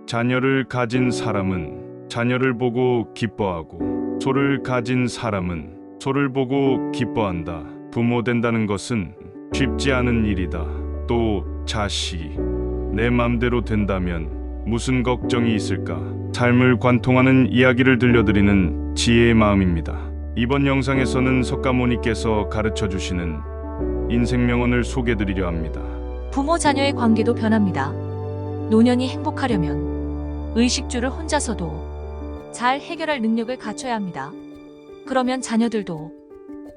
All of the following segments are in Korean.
자녀를 가진 사람은 자녀를 보고 기뻐하고 소를 가진 사람은 소를 보고 기뻐한다. 부모 된다는 것은 쉽지 않은 일이다. 또 자식이 내 맘대로 된다면 무슨 걱정이 있을까? 삶을 관통하는 이야기를 들려드리는 지혜의 마음입니다. 이번 영상에서는 석가모니께서 가르쳐 주시는 인생 명언을 소개드리려 합니다. 부모 자녀의 관계도 변합니다. 노년이 행복하려면 의식주를 혼자서도 잘 해결할 능력을 갖춰야 합니다. 그러면 자녀들도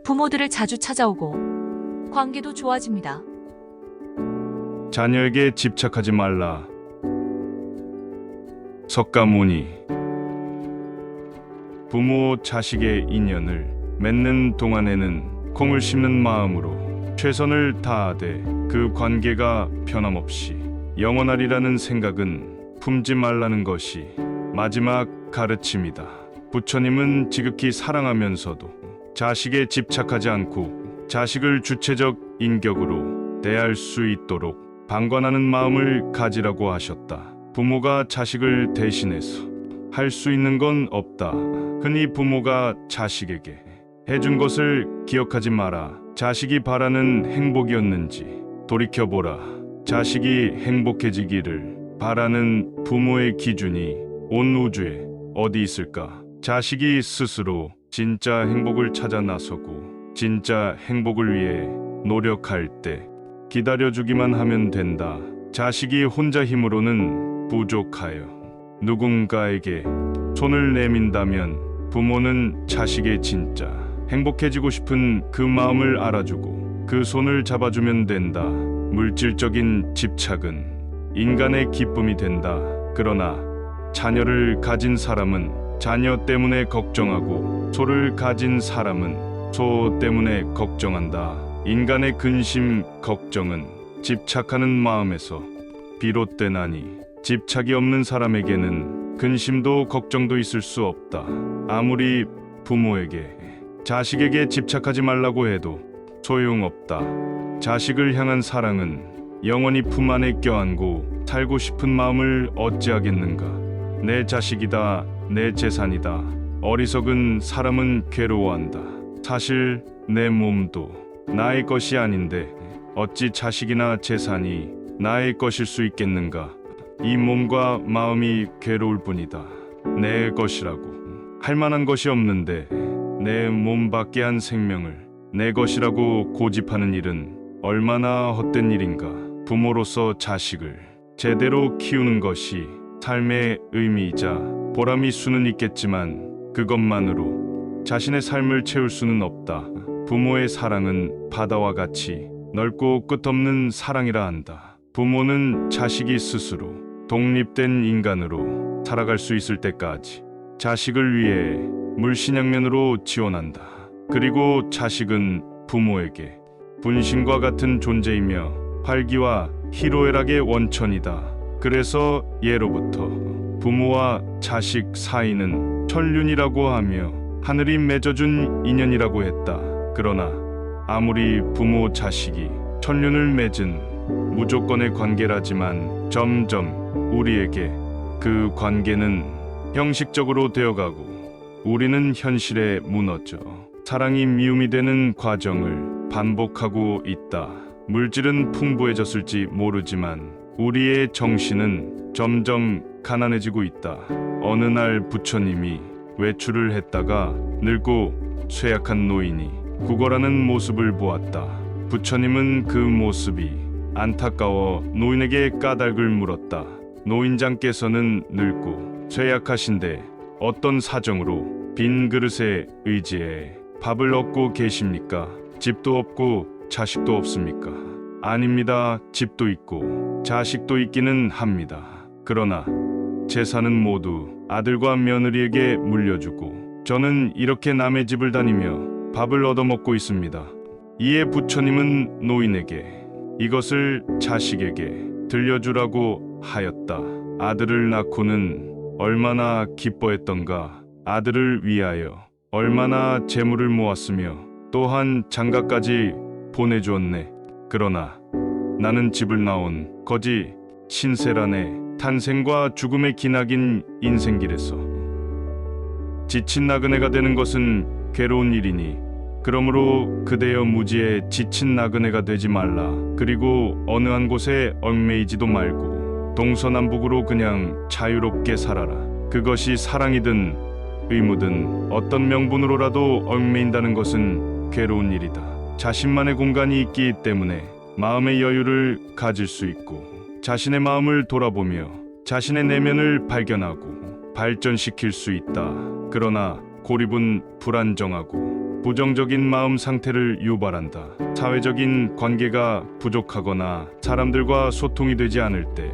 부모들을 자주 찾아오고 관계도 좋아집니다. 자녀에게 집착하지 말라. 석가모니. 부모 자식의 인연을 맺는 동안에는 콩을 심는 마음으로 최선을 다하되 그 관계가 변함없이 영원하리라는 생각은 품지 말라는 것이 마지막 가르침이다. 부처님은 지극히 사랑하면서도 자식에 집착하지 않고 자식을 주체적 인격으로 대할 수 있도록 방관하는 마음을 가지라고 하셨다. 부모가 자식을 대신해서 할 수 있는 건 없다. 흔히 부모가 자식에게 해준 것을 기억하지 마라. 자식이 바라는 행복이었는지 돌이켜보라. 자식이 행복해지기를 바라는 부모의 기준이 온 우주에 어디 있을까? 자식이 스스로 진짜 행복을 찾아 나서고 진짜 행복을 위해 노력할 때 기다려주기만 하면 된다. 자식이 혼자 힘으로는 부족하여 누군가에게 손을 내민다면 부모는 자식의 진짜 행복해지고 싶은 그 마음을 알아주고 그 손을 잡아주면 된다. 물질적인 집착은 인간의 기쁨이 된다. 그러나 자녀를 가진 사람은 자녀 때문에 걱정하고 소를 가진 사람은 소 때문에 걱정한다. 인간의 근심, 걱정은 집착하는 마음에서 비롯되나니 집착이 없는 사람에게는 근심도 걱정도 있을 수 없다. 아무리 부모에게 자식에게 집착하지 말라고 해도 소용없다. 자식을 향한 사랑은 영원히 품 안에 껴안고 살고 싶은 마음을 어찌하겠는가. 내 자식이다, 내 재산이다. 어리석은 사람은 괴로워한다. 사실 내 몸도 나의 것이 아닌데 어찌 자식이나 재산이 나의 것일 수 있겠는가. 이 몸과 마음이 괴로울 뿐이다. 내 것이라고 할 만한 것이 없는데 내 몸밖에 한 생명을 내 것이라고 고집하는 일은 얼마나 헛된 일인가. 부모로서 자식을 제대로 키우는 것이 삶의 의미이자 보람일 수는 있겠지만 그것만으로 자신의 삶을 채울 수는 없다. 부모의 사랑은 바다와 같이 넓고 끝없는 사랑이라 한다. 부모는 자식이 스스로 독립된 인간으로 살아갈 수 있을 때까지 자식을 위해 물심양면으로 지원한다. 그리고 자식은 부모에게 분신과 같은 존재이며 활기와 희로애락의 원천이다. 그래서 예로부터 부모와 자식 사이는 천륜이라고 하며 하늘이 맺어준 인연이라고 했다. 그러나 아무리 부모 자식이 천륜을 맺은 무조건의 관계라지만 점점 우리에게 그 관계는 형식적으로 되어가고 우리는 현실에 무너져 사랑이 미움이 되는 과정을 반복하고 있다. 물질은 풍부해졌을지 모르지만 우리의 정신은 점점 가난해지고 있다. 어느 날 부처님이 외출을 했다가 늙고 쇠약한 노인이 구걸하는 모습을 보았다. 부처님은 그 모습이 안타까워 노인에게 까닭을 물었다. 노인장께서는 늙고 쇠약하신데 어떤 사정으로 빈 그릇에 의지해 밥을 얻고 계십니까? 집도 없고 자식도 없습니까? 아닙니다. 집도 있고 자식도 있기는 합니다. 그러나 재산은 모두 아들과 며느리에게 물려주고 저는 이렇게 남의 집을 다니며 밥을 얻어먹고 있습니다. 이에 부처님은 노인에게 이것을 자식에게 들려주라고 하였다. 아들을 낳고는 얼마나 기뻐했던가. 아들을 위하여 얼마나 재물을 모았으며 또한 장가까지 보내주었네. 그러나 나는 집을 나온 거지 신세라네. 탄생과 죽음의 기나긴 인생길에서 지친 나그네가 되는 것은 괴로운 일이니 그러므로 그대여 무지에 지친 나그네가 되지 말라. 그리고 어느 한 곳에 얽매이지도 말고 동서남북으로 그냥 자유롭게 살아라. 그것이 사랑이든 의무든 어떤 명분으로라도 얽매인다는 것은 괴로운 일이다. 자신만의 공간이 있기 때문에 마음의 여유를 가질 수 있고 자신의 마음을 돌아보며 자신의 내면을 발견하고 발전시킬 수 있다. 그러나 고립은 불안정하고 부정적인 마음 상태를 유발한다. 사회적인 관계가 부족하거나 사람들과 소통이 되지 않을 때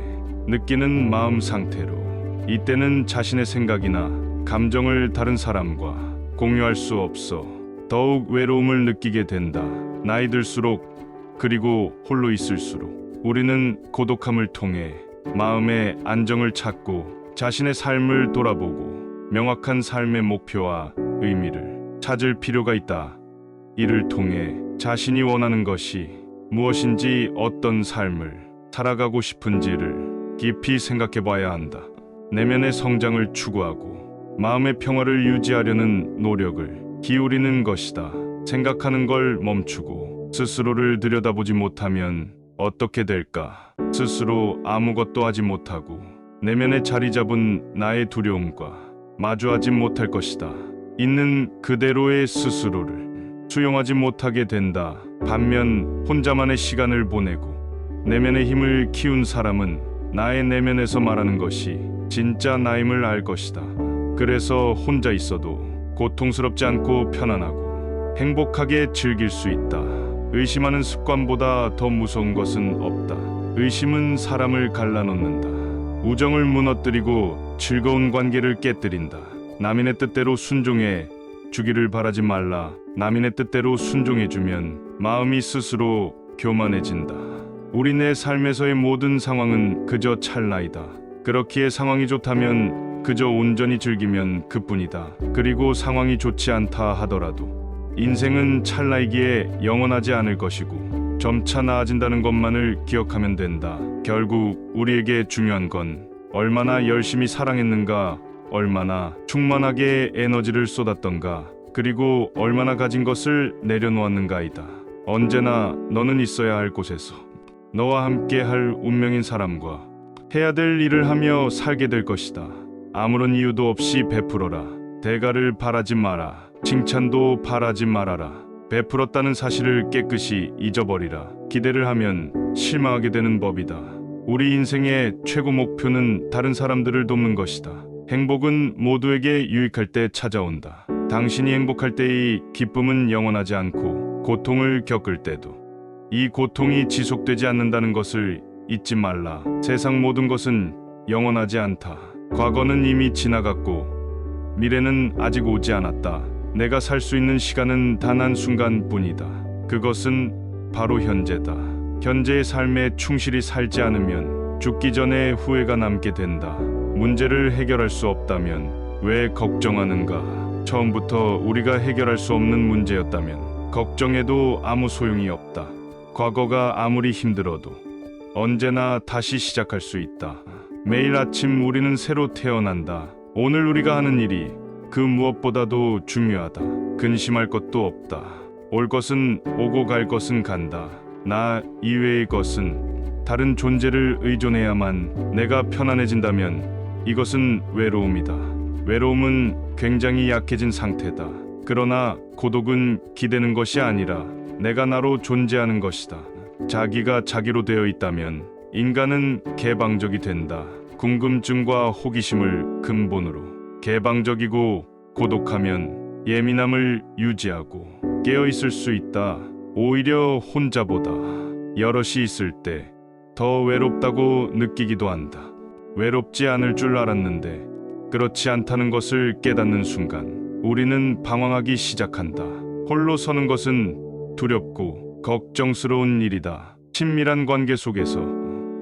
느끼는 마음 상태로 이때는 자신의 생각이나 감정을 다른 사람과 공유할 수 없어 더욱 외로움을 느끼게 된다. 나이 들수록 그리고 홀로 있을수록 우리는 고독함을 통해 마음의 안정을 찾고 자신의 삶을 돌아보고 명확한 삶의 목표와 의미를 찾을 필요가 있다. 이를 통해 자신이 원하는 것이 무엇인지 어떤 삶을 살아가고 싶은지를 깊이 생각해 봐야 한다. 내면의 성장을 추구하고 마음의 평화를 유지하려는 노력을 기울이는 것이다. 생각하는 걸 멈추고 스스로를 들여다보지 못하면 어떻게 될까? 스스로 아무것도 하지 못하고 내면에 자리 잡은 나의 두려움과 마주하지 못할 것이다. 있는 그대로의 스스로를 수용하지 못하게 된다. 반면 혼자만의 시간을 보내고 내면의 힘을 키운 사람은 나의 내면에서 말하는 것이 진짜 나임을 알 것이다. 그래서 혼자 있어도 고통스럽지 않고 편안하고 행복하게 즐길 수 있다. 의심하는 습관보다 더 무서운 것은 없다. 의심은 사람을 갈라놓는다. 우정을 무너뜨리고 즐거운 관계를 깨뜨린다. 남인의 뜻대로 순종해 주기를 바라지 말라. 남인의 뜻대로 순종해주면 마음이 스스로 교만해진다. 우리 내 삶에서의 모든 상황은 그저 찰나이다. 그렇기에 상황이 좋다면 그저 온전히 즐기면 그뿐이다. 그리고 상황이 좋지 않다 하더라도 인생은 찰나이기에 영원하지 않을 것이고 점차 나아진다는 것만을 기억하면 된다. 결국 우리에게 중요한 건 얼마나 열심히 사랑했는가, 얼마나 충만하게 에너지를 쏟았던가, 그리고 얼마나 가진 것을 내려놓았는가이다. 언제나 너는 있어야 할 곳에서 너와 함께 할 운명인 사람과 해야 될 일을 하며 살게 될 것이다. 아무런 이유도 없이 베풀어라. 대가를 바라지 마라. 칭찬도 바라지 말아라. 베풀었다는 사실을 깨끗이 잊어버리라. 기대를 하면 실망하게 되는 법이다. 우리 인생의 최고 목표는 다른 사람들을 돕는 것이다. 행복은 모두에게 유익할 때 찾아온다. 당신이 행복할 때의 기쁨은 영원하지 않고 고통을 겪을 때도 이 고통이 지속되지 않는다는 것을 잊지 말라. 세상 모든 것은 영원하지 않다. 과거는 이미 지나갔고 미래는 아직 오지 않았다. 내가 살 수 있는 시간은 단 한 순간뿐이다. 그것은 바로 현재다. 현재의 삶에 충실히 살지 않으면 죽기 전에 후회가 남게 된다. 문제를 해결할 수 없다면 왜 걱정하는가? 처음부터 우리가 해결할 수 없는 문제였다면 걱정해도 아무 소용이 없다. 과거가 아무리 힘들어도 언제나 다시 시작할 수 있다. 매일 아침 우리는 새로 태어난다. 오늘 우리가 하는 일이 그 무엇보다도 중요하다. 근심할 것도 없다. 올 것은 오고 갈 것은 간다. 나 이외의 것은 다른 존재를 의존해야만 내가 편안해진다면 이것은 외로움이다. 외로움은 굉장히 약해진 상태다. 그러나 고독은 기대는 것이 아니라 내가 나로 존재하는 것이다. 자기가 자기로 되어 있다면 인간은 개방적이 된다. 궁금증과 호기심을 근본으로 개방적이고 고독하면 예민함을 유지하고 깨어있을 수 있다. 오히려 혼자보다 여럿이 있을 때 더 외롭다고 느끼기도 한다. 외롭지 않을 줄 알았는데 그렇지 않다는 것을 깨닫는 순간 우리는 방황하기 시작한다. 홀로 서는 것은 두렵고 걱정스러운 일이다. 친밀한 관계 속에서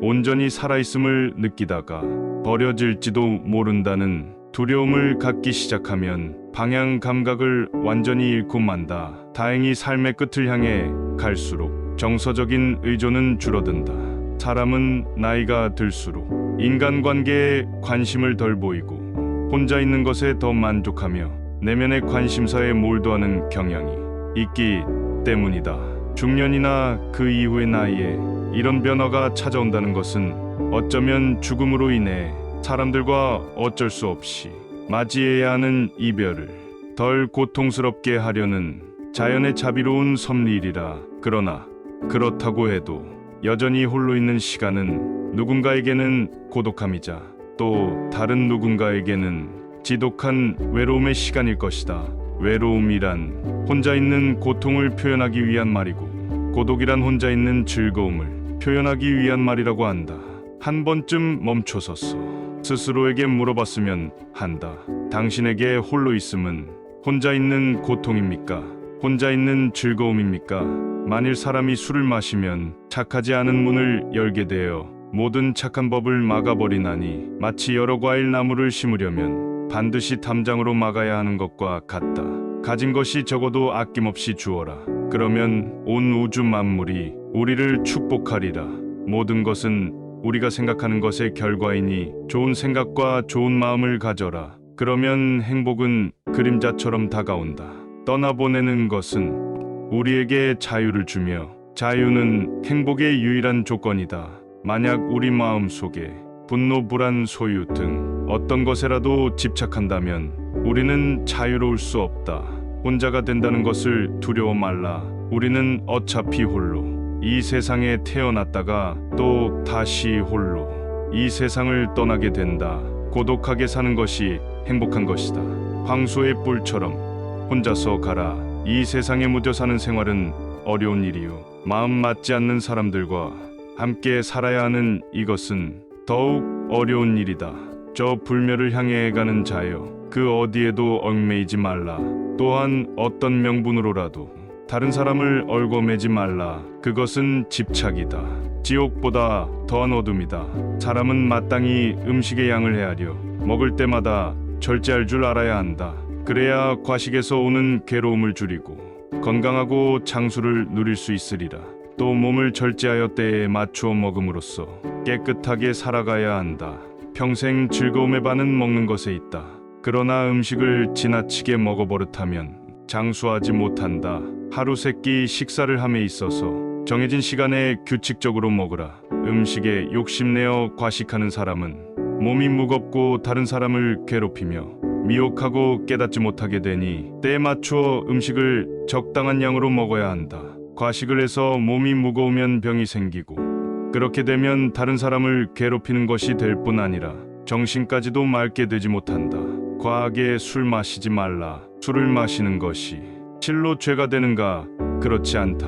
온전히 살아있음을 느끼다가 버려질지도 모른다는 두려움을 갖기 시작하면 방향 감각을 완전히 잃고 만다. 다행히 삶의 끝을 향해 갈수록 정서적인 의존은 줄어든다. 사람은 나이가 들수록 인간관계에 관심을 덜 보이고 혼자 있는 것에 더 만족하며 내면의 관심사에 몰두하는 경향이 있기 때문이다. 중년이나 그 이후의 나이에 이런 변화가 찾아온다는 것은 어쩌면 죽음으로 인해 사람들과 어쩔 수 없이 맞이해야 하는 이별을 덜 고통스럽게 하려는 자연의 자비로운 섭리이리라. 그러나 그렇다고 해도 여전히 홀로 있는 시간은 누군가에게는 고독함이자 또 다른 누군가에게는 지독한 외로움의 시간일 것이다. 외로움이란 혼자 있는 고통을 표현하기 위한 말이고 고독이란 혼자 있는 즐거움을 표현하기 위한 말이라고 한다. 한 번쯤 멈춰섰어. 스스로에게 물어봤으면 한다. 당신에게 홀로 있음은 혼자 있는 고통입니까? 혼자 있는 즐거움입니까? 만일 사람이 술을 마시면 착하지 않은 문을 열게 되어 모든 착한 법을 막아버리나니 마치 여러 과일 나무를 심으려면 반드시 담장으로 막아야 하는 것과 같다. 가진 것이 적어도 아낌없이 주어라. 그러면 온 우주 만물이 우리를 축복하리라. 모든 것은 우리가 생각하는 것의 결과이니 좋은 생각과 좋은 마음을 가져라. 그러면 행복은 그림자처럼 다가온다. 떠나보내는 것은 우리에게 자유를 주며 자유는 행복의 유일한 조건이다. 만약 우리 마음 속에 분노, 불안, 소유 등 어떤 것에라도 집착한다면 우리는 자유로울 수 없다. 혼자가 된다는 것을 두려워 말라. 우리는 어차피 홀로 이 세상에 태어났다가 또 다시 홀로 이 세상을 떠나게 된다. 고독하게 사는 것이 행복한 것이다. 황소의 뿔처럼 혼자서 가라. 이 세상에 묻혀 사는 생활은 어려운 일이요. 마음 맞지 않는 사람들과 함께 살아야 하는 이것은 더욱 어려운 일이다. 저 불멸을 향해 가는 자여, 그 어디에도 얽매이지 말라. 또한 어떤 명분으로라도 다른 사람을 얽어매지 말라. 그것은 집착이다. 지옥보다 더한 어둠이다. 사람은 마땅히 음식의 양을 헤아려 먹을 때마다 절제할 줄 알아야 한다. 그래야 과식에서 오는 괴로움을 줄이고 건강하고 장수를 누릴 수 있으리라. 또 몸을 절제하여 때에 맞추어 먹음으로써 깨끗하게 살아가야 한다. 평생 즐거움의 반은 먹는 것에 있다. 그러나 음식을 지나치게 먹어버릇하면 장수하지 못한다. 하루 세끼 식사를 함에 있어서 정해진 시간에 규칙적으로 먹으라. 음식에 욕심내어 과식하는 사람은 몸이 무겁고 다른 사람을 괴롭히며 미혹하고 깨닫지 못하게 되니 때에 맞추어 음식을 적당한 양으로 먹어야 한다. 과식을 해서 몸이 무거우면 병이 생기고 그렇게 되면 다른 사람을 괴롭히는 것이 될 뿐 아니라 정신까지도 맑게 되지 못한다. 과하게 술 마시지 말라. 술을 마시는 것이 실로 죄가 되는가? 그렇지 않다.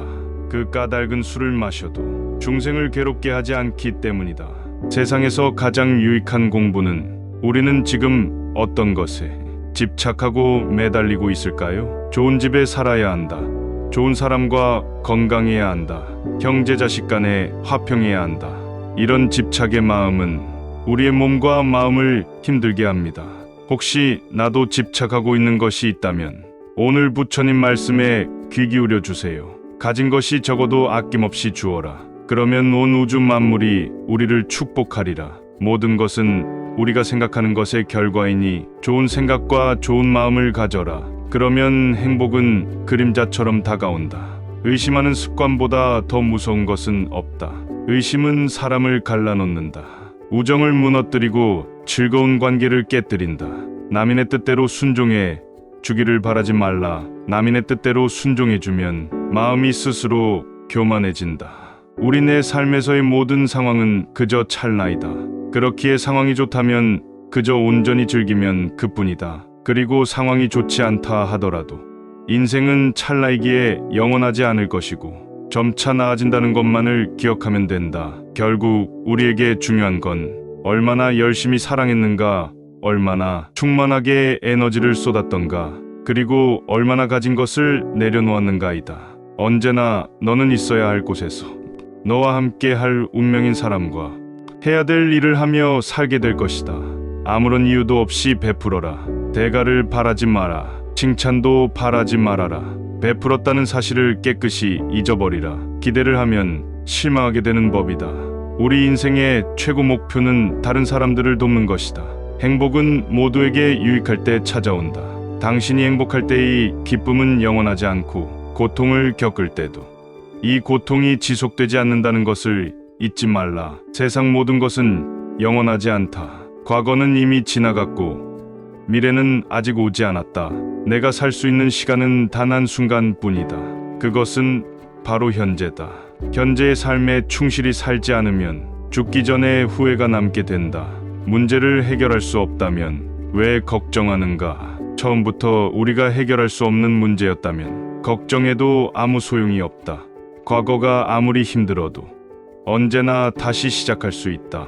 그 까닭은 술을 마셔도 중생을 괴롭게 하지 않기 때문이다. 세상에서 가장 유익한 공부는 우리는 지금 어떤 것에 집착하고 매달리고 있을까요? 좋은 집에 살아야 한다. 좋은 사람과 건강해야 한다. 형제 자식 간에 화평해야 한다. 이런 집착의 마음은 우리의 몸과 마음을 힘들게 합니다. 혹시 나도 집착하고 있는 것이 있다면 오늘 부처님 말씀에 귀 기울여 주세요. 가진 것이 적어도 아낌없이 주어라. 그러면 온 우주 만물이 우리를 축복하리라. 모든 것은 우리가 생각하는 것의 결과이니 좋은 생각과 좋은 마음을 가져라. 그러면 행복은 그림자처럼 다가온다. 의심하는 습관보다 더 무서운 것은 없다. 의심은 사람을 갈라놓는다. 우정을 무너뜨리고 즐거운 관계를 깨뜨린다. 남인의 뜻대로 순종해 주기를 바라지 말라. 남인의 뜻대로 순종해주면 마음이 스스로 교만해진다. 우리네 삶에서의 모든 상황은 그저 찰나이다. 그렇기에 상황이 좋다면 그저 온전히 즐기면 그뿐이다. 그리고 상황이 좋지 않다 하더라도 인생은 찰나이기에 영원하지 않을 것이고 점차 나아진다는 것만을 기억하면 된다. 결국 우리에게 중요한 건 얼마나 열심히 사랑했는가, 얼마나 충만하게 에너지를 쏟았던가, 그리고 얼마나 가진 것을 내려놓았는가이다. 언제나 너는 있어야 할 곳에서 너와 함께 할 운명인 사람과 해야 될 일을 하며 살게 될 것이다. 아무런 이유도 없이 베풀어라. 대가를 바라지 마라. 칭찬도 바라지 말아라. 베풀었다는 사실을 깨끗이 잊어버리라. 기대를 하면 실망하게 되는 법이다. 우리 인생의 최고 목표는 다른 사람들을 돕는 것이다. 행복은 모두에게 유익할 때 찾아온다. 당신이 행복할 때의 기쁨은 영원하지 않고 고통을 겪을 때도 이 고통이 지속되지 않는다는 것을 잊지 말라. 세상 모든 것은 영원하지 않다. 과거는 이미 지나갔고 미래는 아직 오지 않았다. 내가 살 수 있는 시간은 단 한순간뿐이다. 그것은 바로 현재다. 현재의 삶에 충실히 살지 않으면 죽기 전에 후회가 남게 된다. 문제를 해결할 수 없다면 왜 걱정하는가? 처음부터 우리가 해결할 수 없는 문제였다면 걱정해도 아무 소용이 없다. 과거가 아무리 힘들어도 언제나 다시 시작할 수 있다.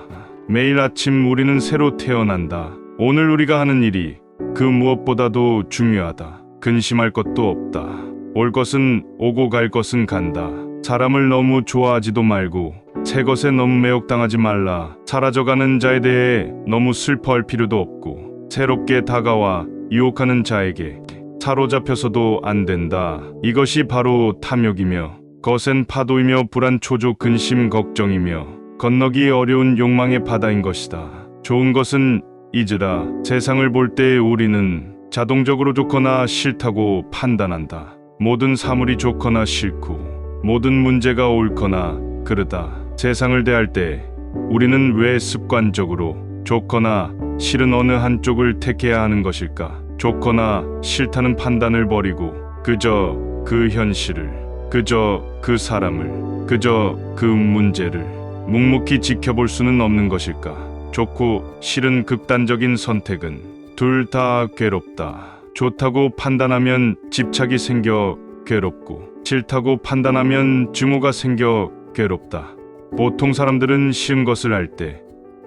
매일 아침 우리는 새로 태어난다. 오늘 우리가 하는 일이 그 무엇보다도 중요하다. 근심할 것도 없다. 올 것은 오고 갈 것은 간다. 사람을 너무 좋아하지도 말고 새 것에 너무 매혹당하지 말라. 사라져가는 자에 대해 너무 슬퍼할 필요도 없고 새롭게 다가와 유혹하는 자에게 사로잡혀서도 안 된다. 이것이 바로 탐욕이며 거센 파도이며 불안 초조 근심 걱정이며 건너기 어려운 욕망의 바다인 것이다. 좋은 것은 잊으라. 세상을 볼 때 우리는 자동적으로 좋거나 싫다고 판단한다. 모든 사물이 좋거나 싫고 모든 문제가 옳거나 그르다. 세상을 대할 때 우리는 왜 습관적으로 좋거나 싫은 어느 한쪽을 택해야 하는 것일까? 좋거나 싫다는 판단을 버리고 그저 그 현실을, 그저 그 사람을, 그저 그 문제를 묵묵히 지켜볼 수는 없는 것일까? 좋고 싫은 극단적인 선택은 둘 다 괴롭다. 좋다고 판단하면 집착이 생겨 괴롭고 싫다고 판단하면 증오가 생겨 괴롭다. 보통 사람들은 싫은 것을 할 때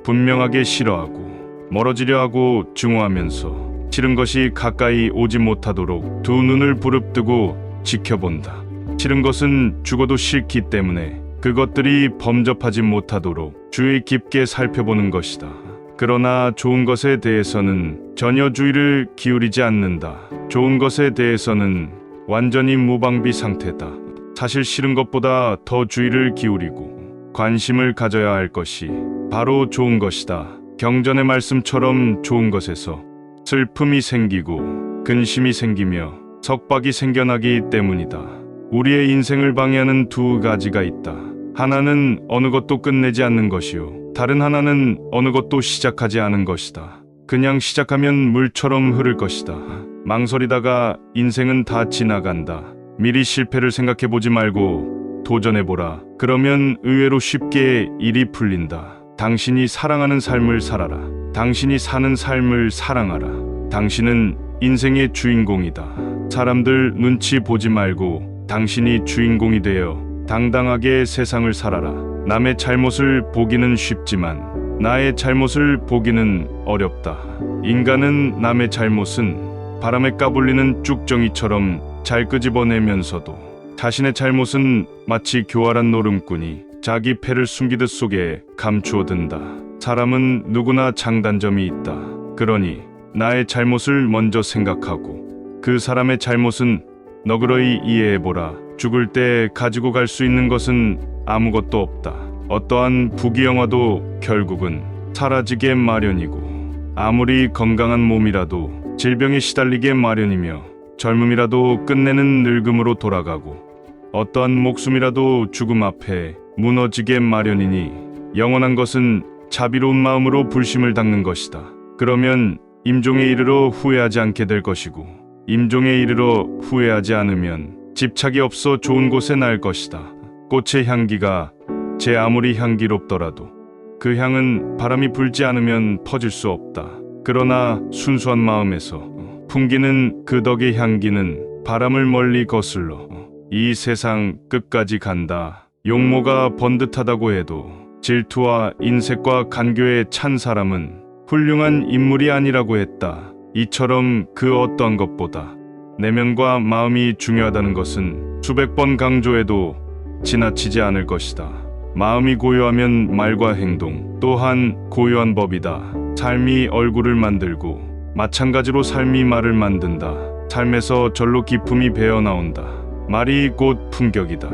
분명하게 싫어하고 멀어지려 하고 증오하면서 싫은 것이 가까이 오지 못하도록 두 눈을 부릅뜨고 지켜본다. 싫은 것은 죽어도 싫기 때문에 그것들이 범접하지 못하도록 주의 깊게 살펴보는 것이다. 그러나 좋은 것에 대해서는 전혀 주의를 기울이지 않는다. 좋은 것에 대해서는 완전히 무방비 상태다. 사실 싫은 것보다 더 주의를 기울이고 관심을 가져야 할 것이 바로 좋은 것이다. 경전의 말씀처럼 좋은 것에서 슬픔이 생기고 근심이 생기며 석박이 생겨나기 때문이다. 우리의 인생을 방해하는 두 가지가 있다. 하나는 어느 것도 끝내지 않는 것이요. 다른 하나는 어느 것도 시작하지 않은 것이다. 그냥 시작하면 물처럼 흐를 것이다. 망설이다가 인생은 다 지나간다. 미리 실패를 생각해보지 말고 도전해보라. 그러면 의외로 쉽게 일이 풀린다. 당신이 사랑하는 삶을 살아라. 당신이 사는 삶을 사랑하라. 당신은 인생의 주인공이다. 사람들 눈치 보지 말고 당신이 주인공이 되어 당당하게 세상을 살아라. 남의 잘못을 보기는 쉽지만 나의 잘못을 보기는 어렵다. 인간은 남의 잘못은 바람에 까불리는 쭉정이처럼 잘 끄집어내면서도 자신의 잘못은 마치 교활한 노름꾼이 자기 패를 숨기듯 속에 감추어든다. 사람은 누구나 장단점이 있다. 그러니 나의 잘못을 먼저 생각하고 그 사람의 잘못은 너그러이 이해해보라. 죽을 때 가지고 갈 수 있는 것은 아무것도 없다. 어떠한 부귀영화도 결국은 사라지게 마련이고 아무리 건강한 몸이라도 질병에 시달리게 마련이며 젊음이라도 끝내는 늙음으로 돌아가고 어떠한 목숨이라도 죽음 앞에 무너지게 마련이니 영원한 것은 자비로운 마음으로 불심을 닦는 것이다. 그러면 임종에 이르러 후회하지 않게 될 것이고 임종에 이르러 후회하지 않으면 집착이 없어 좋은 곳에 날 것이다. 꽃의 향기가 제 아무리 향기롭더라도 그 향은 바람이 불지 않으면 퍼질 수 없다. 그러나 순수한 마음에서 풍기는 그 덕의 향기는 바람을 멀리 거슬러 이 세상 끝까지 간다. 용모가 번듯하다고 해도 질투와 인색과 간교에 찬 사람은 훌륭한 인물이 아니라고 했다. 이처럼 그 어떠한 것보다 내면과 마음이 중요하다는 것은 수백 번 강조해도 지나치지 않을 것이다. 마음이 고요하면 말과 행동 또한 고요한 법이다. 삶이 얼굴을 만들고 마찬가지로 삶이 말을 만든다. 삶에서 절로 기품이 배어나온다. 말이 곧 품격이다.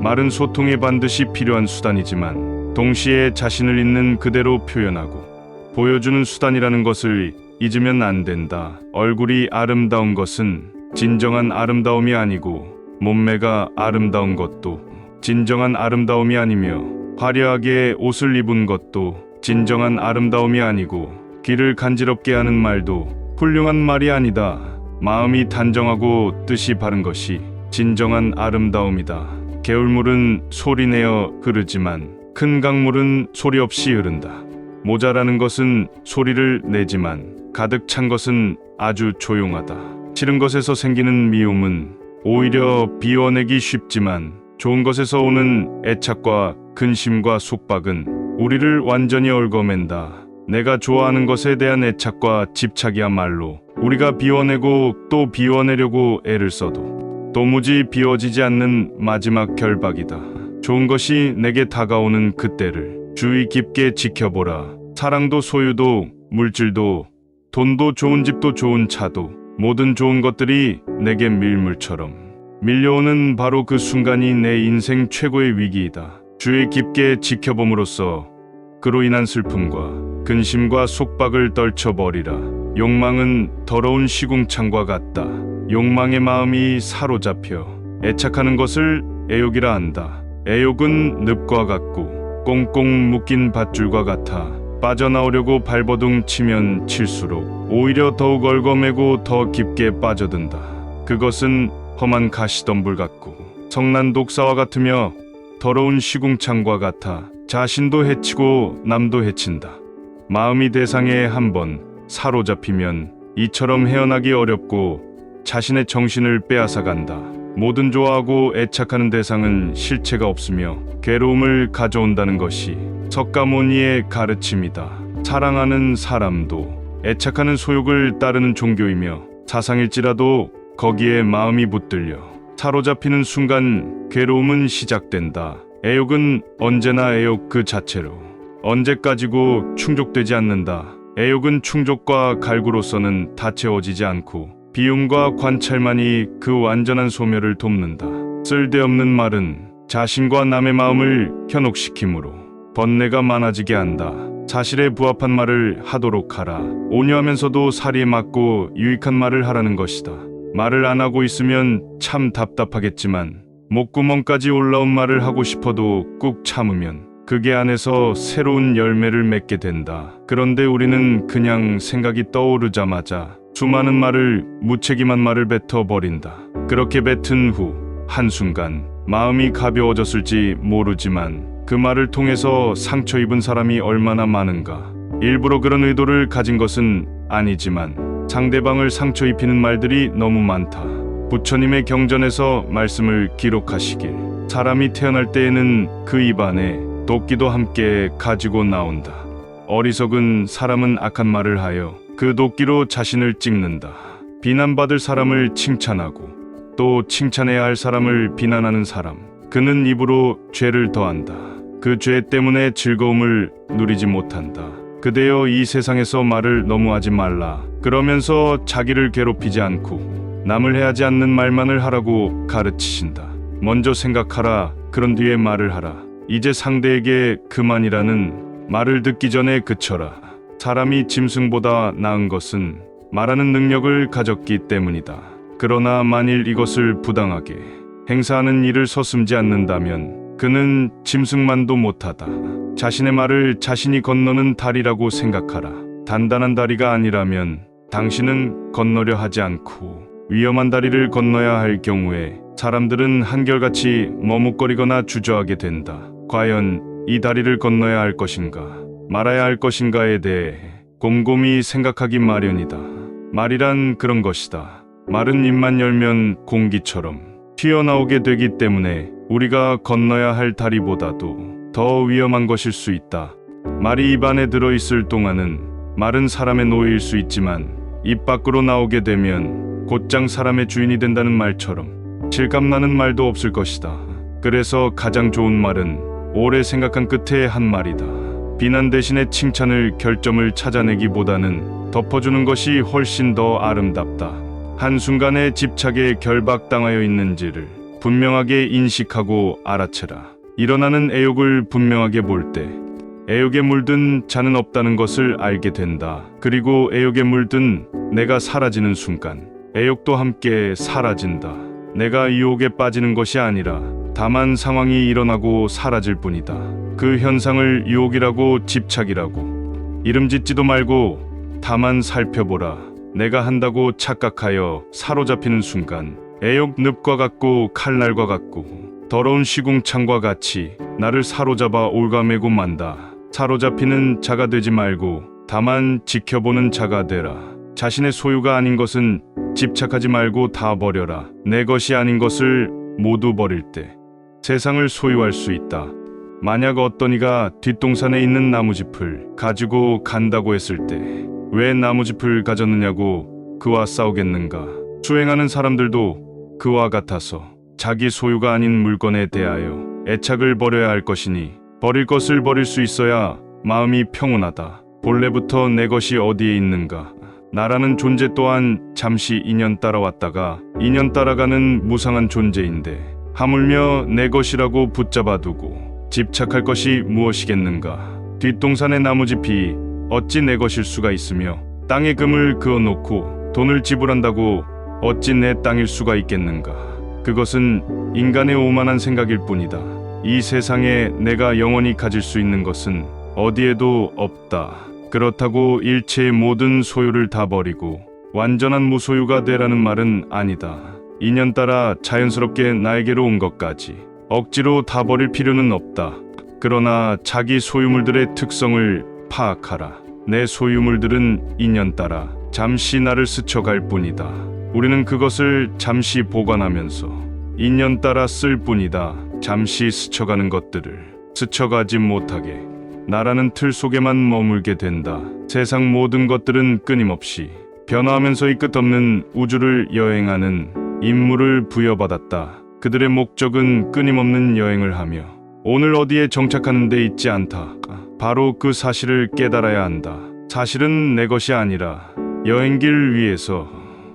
말은 소통에 반드시 필요한 수단이지만 동시에 자신을 있는 그대로 표현하고 보여주는 수단이라는 것을 잊으면 안 된다. 얼굴이 아름다운 것은 진정한 아름다움이 아니고 몸매가 아름다운 것도 진정한 아름다움이 아니며 화려하게 옷을 입은 것도 진정한 아름다움이 아니고 귀를 간지럽게 하는 말도 훌륭한 말이 아니다. 마음이 단정하고 뜻이 바른 것이 진정한 아름다움이다. 개울물은 소리내어 흐르지만 큰 강물은 소리 없이 흐른다. 모자라는 것은 소리를 내지만 가득 찬 것은 아주 조용하다. 싫은 것에서 생기는 미움은 오히려 비워내기 쉽지만 좋은 것에서 오는 애착과 근심과 속박은 우리를 완전히 얽어맨다. 내가 좋아하는 것에 대한 애착과 집착이야말로 우리가 비워내고 또 비워내려고 애를 써도 도무지 비워지지 않는 마지막 결박이다. 좋은 것이 내게 다가오는 그때를 주의 깊게 지켜보라. 사랑도 소유도 물질도 돈도 좋은 집도 좋은 차도 모든 좋은 것들이 내게 밀물처럼 밀려오는 바로 그 순간이 내 인생 최고의 위기이다. 주의 깊게 지켜봄으로써 그로 인한 슬픔과 근심과 속박을 떨쳐버리라. 욕망은 더러운 시궁창과 같다. 욕망의 마음이 사로잡혀 애착하는 것을 애욕이라 한다. 애욕은 늪과 같고 꽁꽁 묶인 밧줄과 같아 빠져나오려고 발버둥 치면 칠수록 오히려 더욱 얽어매고 더 깊게 빠져든다. 그것은 험한 가시덤불 같고 성난 독사와 같으며 더러운 시궁창과 같아 자신도 해치고 남도 해친다. 마음이 대상에 한번 사로잡히면 이처럼 헤어나기 어렵고 자신의 정신을 빼앗아간다. 모든 좋아하고 애착하는 대상은 실체가 없으며 괴로움을 가져온다는 것이 석가모니의 가르침이다. 사랑하는 사람도 애착하는 소욕을 따르는 종교이며 사상일지라도 거기에 마음이 붙들려 사로잡히는 순간 괴로움은 시작된다. 애욕은 언제나 애욕 그 자체로 언제까지고 충족되지 않는다. 애욕은 충족과 갈구로서는 다 채워지지 않고 비움과 관찰만이 그 완전한 소멸을 돕는다. 쓸데없는 말은 자신과 남의 마음을 현혹시키므로 번뇌가 많아지게 한다. 사실에 부합한 말을 하도록 하라. 온유하면서도 사리에 맞고 유익한 말을 하라는 것이다. 말을 안 하고 있으면 참 답답하겠지만 목구멍까지 올라온 말을 하고 싶어도 꾹 참으면 그게 안에서 새로운 열매를 맺게 된다. 그런데 우리는 그냥 생각이 떠오르자마자 수많은 말을 무책임한 말을 뱉어버린다. 그렇게 뱉은 후 한순간 마음이 가벼워졌을지 모르지만 그 말을 통해서 상처 입은 사람이 얼마나 많은가. 일부러 그런 의도를 가진 것은 아니지만 상대방을 상처 입히는 말들이 너무 많다. 부처님의 경전에서 말씀을 기록하시길 사람이 태어날 때에는 그 입안에 도끼도 함께 가지고 나온다. 어리석은 사람은 악한 말을 하여 그 도끼로 자신을 찍는다. 비난받을 사람을 칭찬하고 또 칭찬해야 할 사람을 비난하는 사람, 그는 입으로 죄를 더한다. 그 죄 때문에 즐거움을 누리지 못한다. 그대여 이 세상에서 말을 너무 하지 말라. 그러면서 자기를 괴롭히지 않고 남을 해하지 않는 말만을 하라고 가르치신다. 먼저 생각하라. 그런 뒤에 말을 하라. 이제 상대에게 그만이라는 말을 듣기 전에 그쳐라. 사람이 짐승보다 나은 것은 말하는 능력을 가졌기 때문이다. 그러나 만일 이것을 부당하게 행사하는 일을 서슴지 않는다면 그는 짐승만도 못하다. 자신의 말을 자신이 건너는 다리라고 생각하라. 단단한 다리가 아니라면 당신은 건너려 하지 않고 위험한 다리를 건너야 할 경우에 사람들은 한결같이 머뭇거리거나 주저하게 된다. 과연 이 다리를 건너야 할 것인가, 말아야 할 것인가에 대해 곰곰이 생각하기 마련이다. 말이란 그런 것이다. 말은 입만 열면 공기처럼 튀어나오게 되기 때문에 우리가 건너야 할 다리보다도 더 위험한 것일 수 있다. 말이 입 안에 들어있을 동안은 말은 사람의 노예일 수 있지만 입 밖으로 나오게 되면 곧장 사람의 주인이 된다는 말처럼 실감나는 말도 없을 것이다. 그래서 가장 좋은 말은 오래 생각한 끝에 한 말이다. 비난 대신에 칭찬을 결점을 찾아내기보다는 덮어주는 것이 훨씬 더 아름답다. 한순간에 집착에 결박당하여 있는지를 분명하게 인식하고 알아채라. 일어나는 애욕을 분명하게 볼 때 애욕에 물든 자는 없다는 것을 알게 된다. 그리고 애욕에 물든 내가 사라지는 순간 애욕도 함께 사라진다. 내가 유혹에 빠지는 것이 아니라 다만 상황이 일어나고 사라질 뿐이다. 그 현상을 유혹이라고 집착이라고 이름 짓지도 말고 다만 살펴보라. 내가 한다고 착각하여 사로잡히는 순간 애욕 늪과 같고 칼날과 같고 더러운 시궁창과 같이 나를 사로잡아 올가매고 만다. 사로잡히는 자가 되지 말고 다만 지켜보는 자가 되라. 자신의 소유가 아닌 것은 집착하지 말고 다 버려라. 내 것이 아닌 것을 모두 버릴 때 세상을 소유할 수 있다. 만약 어떤 이가 뒷동산에 있는 나무짚을 가지고 간다고 했을 때 왜 나무짚을 가졌느냐고 그와 싸우겠는가? 수행하는 사람들도 그와 같아서 자기 소유가 아닌 물건에 대하여 애착을 버려야 할 것이니 버릴 것을 버릴 수 있어야 마음이 평온하다. 본래부터 내 것이 어디에 있는가? 나라는 존재 또한 잠시 인연 따라왔다가 인연 따라가는 무상한 존재인데 하물며 내 것이라고 붙잡아두고 집착할 것이 무엇이겠는가? 뒷동산의 나무짚이 어찌 내 것일 수가 있으며 땅에 금을 그어놓고 돈을 지불한다고 어찌 내 땅일 수가 있겠는가? 그것은 인간의 오만한 생각일 뿐이다. 이 세상에 내가 영원히 가질 수 있는 것은 어디에도 없다. 그렇다고 일체의 모든 소유를 다 버리고 완전한 무소유가 되라는 말은 아니다. 인연 따라 자연스럽게 나에게로 온 것까지 억지로 다 버릴 필요는 없다. 그러나 자기 소유물들의 특성을 파악하라. 내 소유물들은 인연 따라 잠시 나를 스쳐갈 뿐이다. 우리는 그것을 잠시 보관하면서 인연 따라 쓸 뿐이다. 잠시 스쳐가는 것들을 스쳐가지 못하게 나라는 틀 속에만 머물게 된다. 세상 모든 것들은 끊임없이 변화하면서 이 끝없는 우주를 여행하는 임무를 부여받았다. 그들의 목적은 끊임없는 여행을 하며 오늘 어디에 정착하는 데 있지 않다. 바로 그 사실을 깨달아야 한다. 사실은 내 것이 아니라 여행길 위에서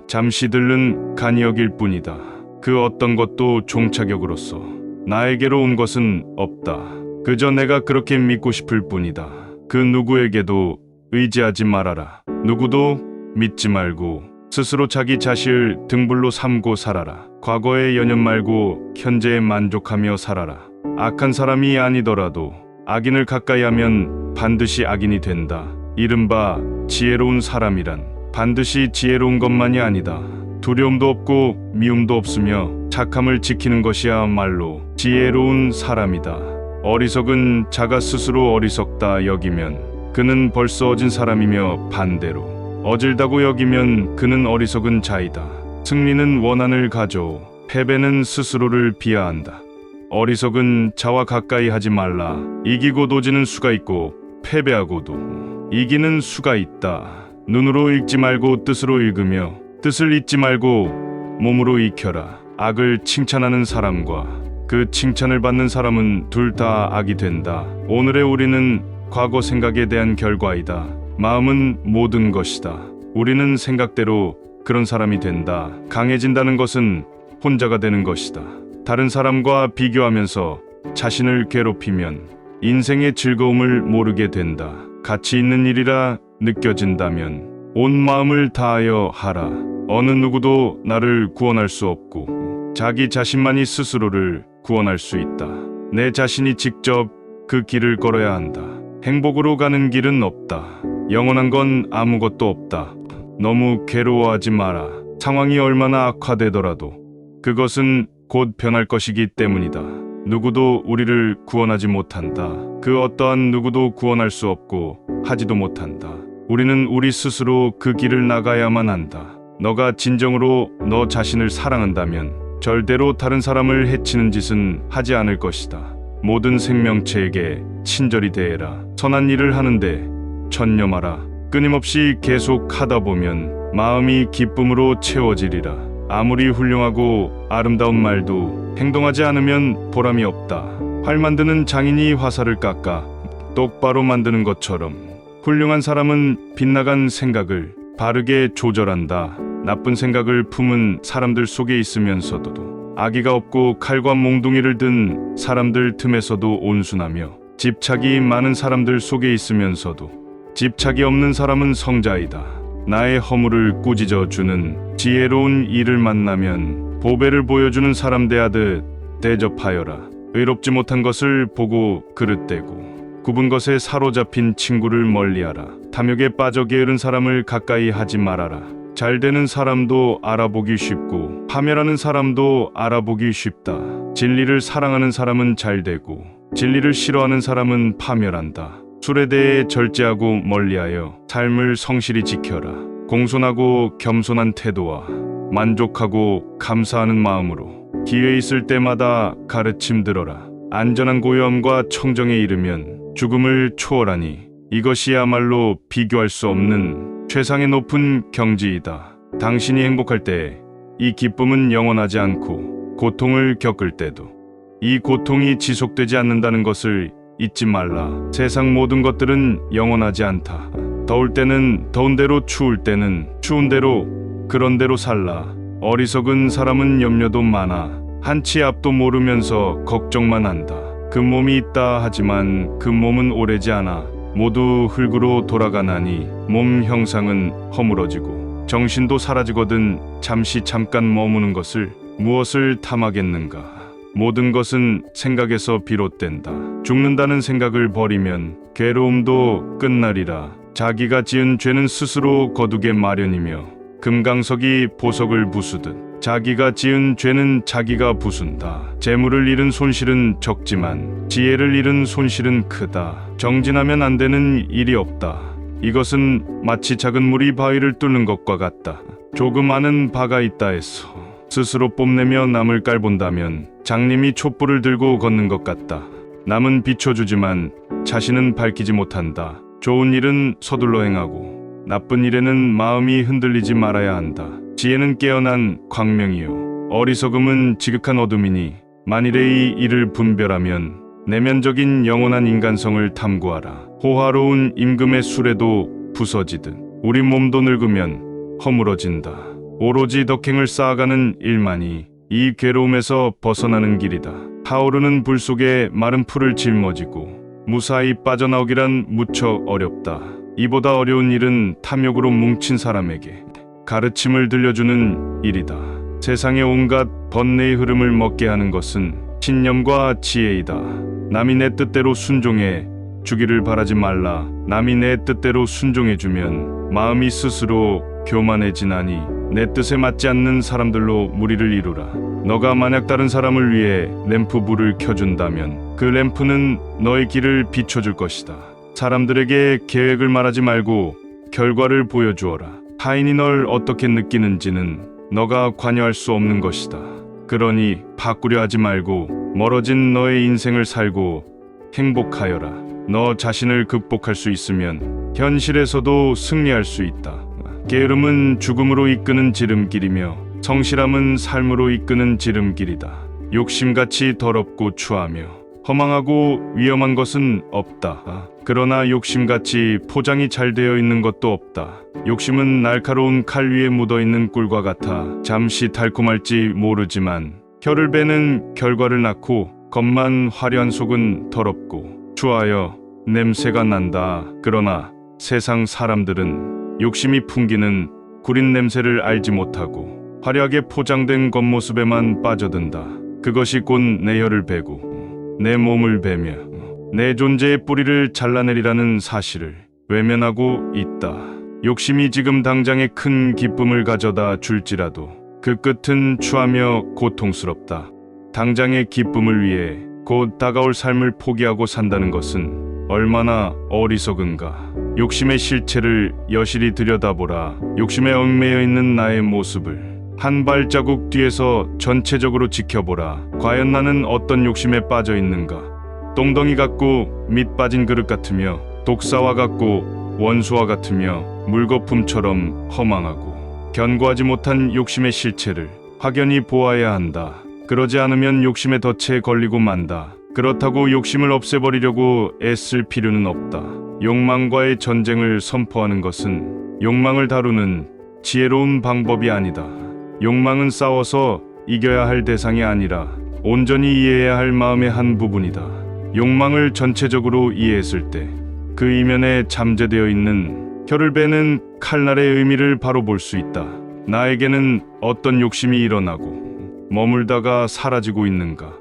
잠시 들른 간이역일 뿐이다. 그 어떤 것도 종착역으로서 나에게로 온 것은 없다. 그저 내가 그렇게 믿고 싶을 뿐이다. 그 누구에게도 의지하지 말아라. 누구도 믿지 말고 스스로 자기 자신을 등불로 삼고 살아라. 과거의 연연 말고 현재에 만족하며 살아라. 악한 사람이 아니더라도 악인을 가까이 하면 반드시 악인이 된다. 이른바 지혜로운 사람이란 반드시 지혜로운 것만이 아니다. 두려움도 없고 미움도 없으며 착함을 지키는 것이야말로 지혜로운 사람이다. 어리석은 자가 스스로 어리석다 여기면 그는 벌써 어진 사람이며 반대로 어질다고 여기면 그는 어리석은 자이다. 승리는 원한을 가져 패배는 스스로를 비하한다. 어리석은 자와 가까이 하지 말라. 이기고도 지는 수가 있고 패배하고도 이기는 수가 있다. 눈으로 읽지 말고 뜻으로 읽으며 뜻을 잊지 말고 몸으로 익혀라. 악을 칭찬하는 사람과 그 칭찬을 받는 사람은 둘 다 악이 된다. 오늘의 우리는 과거 생각에 대한 결과이다. 마음은 모든 것이다. 우리는 생각대로 그런 사람이 된다. 강해진다는 것은 혼자가 되는 것이다. 다른 사람과 비교하면서 자신을 괴롭히면 인생의 즐거움을 모르게 된다. 가치 있는 일이라 느껴진다면 온 마음을 다하여 하라. 어느 누구도 나를 구원할 수 없고 자기 자신만이 스스로를 구원할 수 있다. 내 자신이 직접 그 길을 걸어야 한다. 행복으로 가는 길은 없다. 영원한 건 아무것도 없다. 너무 괴로워하지 마라. 상황이 얼마나 악화되더라도 그것은 곧 변할 것이기 때문이다. 누구도 우리를 구원하지 못한다. 그 어떠한 누구도 구원할 수 없고 하지도 못한다. 우리는 우리 스스로 그 길을 나가야만 한다. 너가 진정으로 너 자신을 사랑한다면 절대로 다른 사람을 해치는 짓은 하지 않을 것이다. 모든 생명체에게 친절히 대해라. 선한 일을 하는데 전념하라. 끊임없이 계속 하다 보면 마음이 기쁨으로 채워지리라. 아무리 훌륭하고 아름다운 말도 행동하지 않으면 보람이 없다. 활 만드는 장인이 화살을 깎아 똑바로 만드는 것처럼 훌륭한 사람은 빗나간 생각을 바르게 조절한다. 나쁜 생각을 품은 사람들 속에 있으면서도 아기가 없고 칼과 몽둥이를 든 사람들 틈에서도 온순하며 집착이 많은 사람들 속에 있으면서도 집착이 없는 사람은 성자이다. 나의 허물을 꾸짖어 주는 지혜로운 이를 만나면 보배를 보여주는 사람 대하듯 대접하여라. 의롭지 못한 것을 보고 그릇되고 굽은 것에 사로잡힌 친구를 멀리하라. 탐욕에 빠져 게으른 사람을 가까이 하지 말아라. 잘 되는 사람도 알아보기 쉽고 파멸하는 사람도 알아보기 쉽다. 진리를 사랑하는 사람은 잘 되고 진리를 싫어하는 사람은 파멸한다. 술에 대해 절제하고 멀리하여 삶을 성실히 지켜라. 공손하고 겸손한 태도와 만족하고 감사하는 마음으로 기회 있을 때마다 가르침 들어라. 안전한 고요함과 청정에 이르면 죽음을 초월하니 이것이야말로 비교할 수 없는 최상의 높은 경지이다. 당신이 행복할 때 이 기쁨은 영원하지 않고 고통을 겪을 때도 이 고통이 지속되지 않는다는 것을 잊지 말라. 세상 모든 것들은 영원하지 않다. 더울 때는 더운 대로, 추울 때는 추운 대로, 그런 대로 살라. 어리석은 사람은 염려도 많아 한치 앞도 모르면서 걱정만 한다. 그 몸이 있다 하지만 그 몸은 오래지 않아. 모두 흙으로 돌아가나니 몸 형상은 허물어지고 정신도 사라지거든. 잠깐 머무는 것을 무엇을 탐하겠는가. 모든 것은 생각에서 비롯된다. 죽는다는 생각을 버리면 괴로움도 끝나리라. 자기가 지은 죄는 스스로 거두게 마련이며 금강석이 보석을 부수듯 자기가 지은 죄는 자기가 부순다. 재물을 잃은 손실은 적지만 지혜를 잃은 손실은 크다. 정진하면 안 되는 일이 없다. 이것은 마치 작은 물이 바위를 뚫는 것과 같다. 조금 아는 바가 있다 해서 스스로 뽐내며 남을 깔본다면 장님이 촛불을 들고 걷는 것 같다. 남은 비춰주지만 자신은 밝히지 못한다. 좋은 일은 서둘러 행하고 나쁜 일에는 마음이 흔들리지 말아야 한다. 지혜는 깨어난 광명이요 어리석음은 지극한 어둠이니 만일에 이 일을 분별하면 내면적인 영원한 인간성을 탐구하라. 호화로운 임금의 수레도 부서지듯 우리 몸도 늙으면 허물어진다. 오로지 덕행을 쌓아가는 일만이 이 괴로움에서 벗어나는 길이다. 타오르는 불 속에 마른 풀을 짊어지고 무사히 빠져나오기란 무척 어렵다. 이보다 어려운 일은 탐욕으로 뭉친 사람에게 가르침을 들려주는 일이다. 세상의 온갖 번뇌의 흐름을 먹게 하는 것은 신념과 지혜이다. 남이 내 뜻대로 순종해 주기를 바라지 말라. 남이 내 뜻대로 순종해주면 마음이 스스로 교만해지나니 내 뜻에 맞지 않는 사람들로 무리를 이루라. 너가 만약 다른 사람을 위해 램프 불을 켜준다면 그 램프는 너의 길을 비춰줄 것이다. 사람들에게 계획을 말하지 말고 결과를 보여주어라. 타인이 널 어떻게 느끼는지는 너가 관여할 수 없는 것이다. 그러니 바꾸려 하지 말고 멀어진 너의 인생을 살고 행복하여라. 너 자신을 극복할 수 있으면 현실에서도 승리할 수 있다. 게으름은 죽음으로 이끄는 지름길이며 성실함은 삶으로 이끄는 지름길이다. 욕심같이 더럽고 추하며 허망하고 위험한 것은 없다. 그러나 욕심같이 포장이 잘 되어 있는 것도 없다. 욕심은 날카로운 칼 위에 묻어있는 꿀과 같아 잠시 달콤할지 모르지만 혀를 베는 결과를 낳고 겉만 화려한 속은 더럽고 추하여 냄새가 난다. 그러나 세상 사람들은 욕심이 풍기는 구린 냄새를 알지 못하고 화려하게 포장된 겉모습에만 빠져든다. 그것이 곧 내 혀를 베고 내 몸을 베며 내 존재의 뿌리를 잘라내리라는 사실을 외면하고 있다. 욕심이 지금 당장에 큰 기쁨을 가져다 줄지라도 그 끝은 추하며 고통스럽다. 당장의 기쁨을 위해 곧 다가올 삶을 포기하고 산다는 것은 얼마나 어리석은가. 욕심의 실체를 여실히 들여다보라. 욕심에 얽매여 있는 나의 모습을 한 발자국 뒤에서 전체적으로 지켜보라. 과연 나는 어떤 욕심에 빠져 있는가? 똥덩이 같고 밑 빠진 그릇 같으며 독사와 같고 원수와 같으며 물거품처럼 허망하고 견고하지 못한 욕심의 실체를 확연히 보아야 한다. 그러지 않으면 욕심의 덫에 걸리고 만다. 그렇다고 욕심을 없애버리려고 애쓸 필요는 없다. 욕망과의 전쟁을 선포하는 것은 욕망을 다루는 지혜로운 방법이 아니다. 욕망은 싸워서 이겨야 할 대상이 아니라 온전히 이해해야 할 마음의 한 부분이다. 욕망을 전체적으로 이해했을 때 그 이면에 잠재되어 있는 혀를 베는 칼날의 의미를 바로 볼 수 있다. 나에게는 어떤 욕심이 일어나고 머물다가 사라지고 있는가?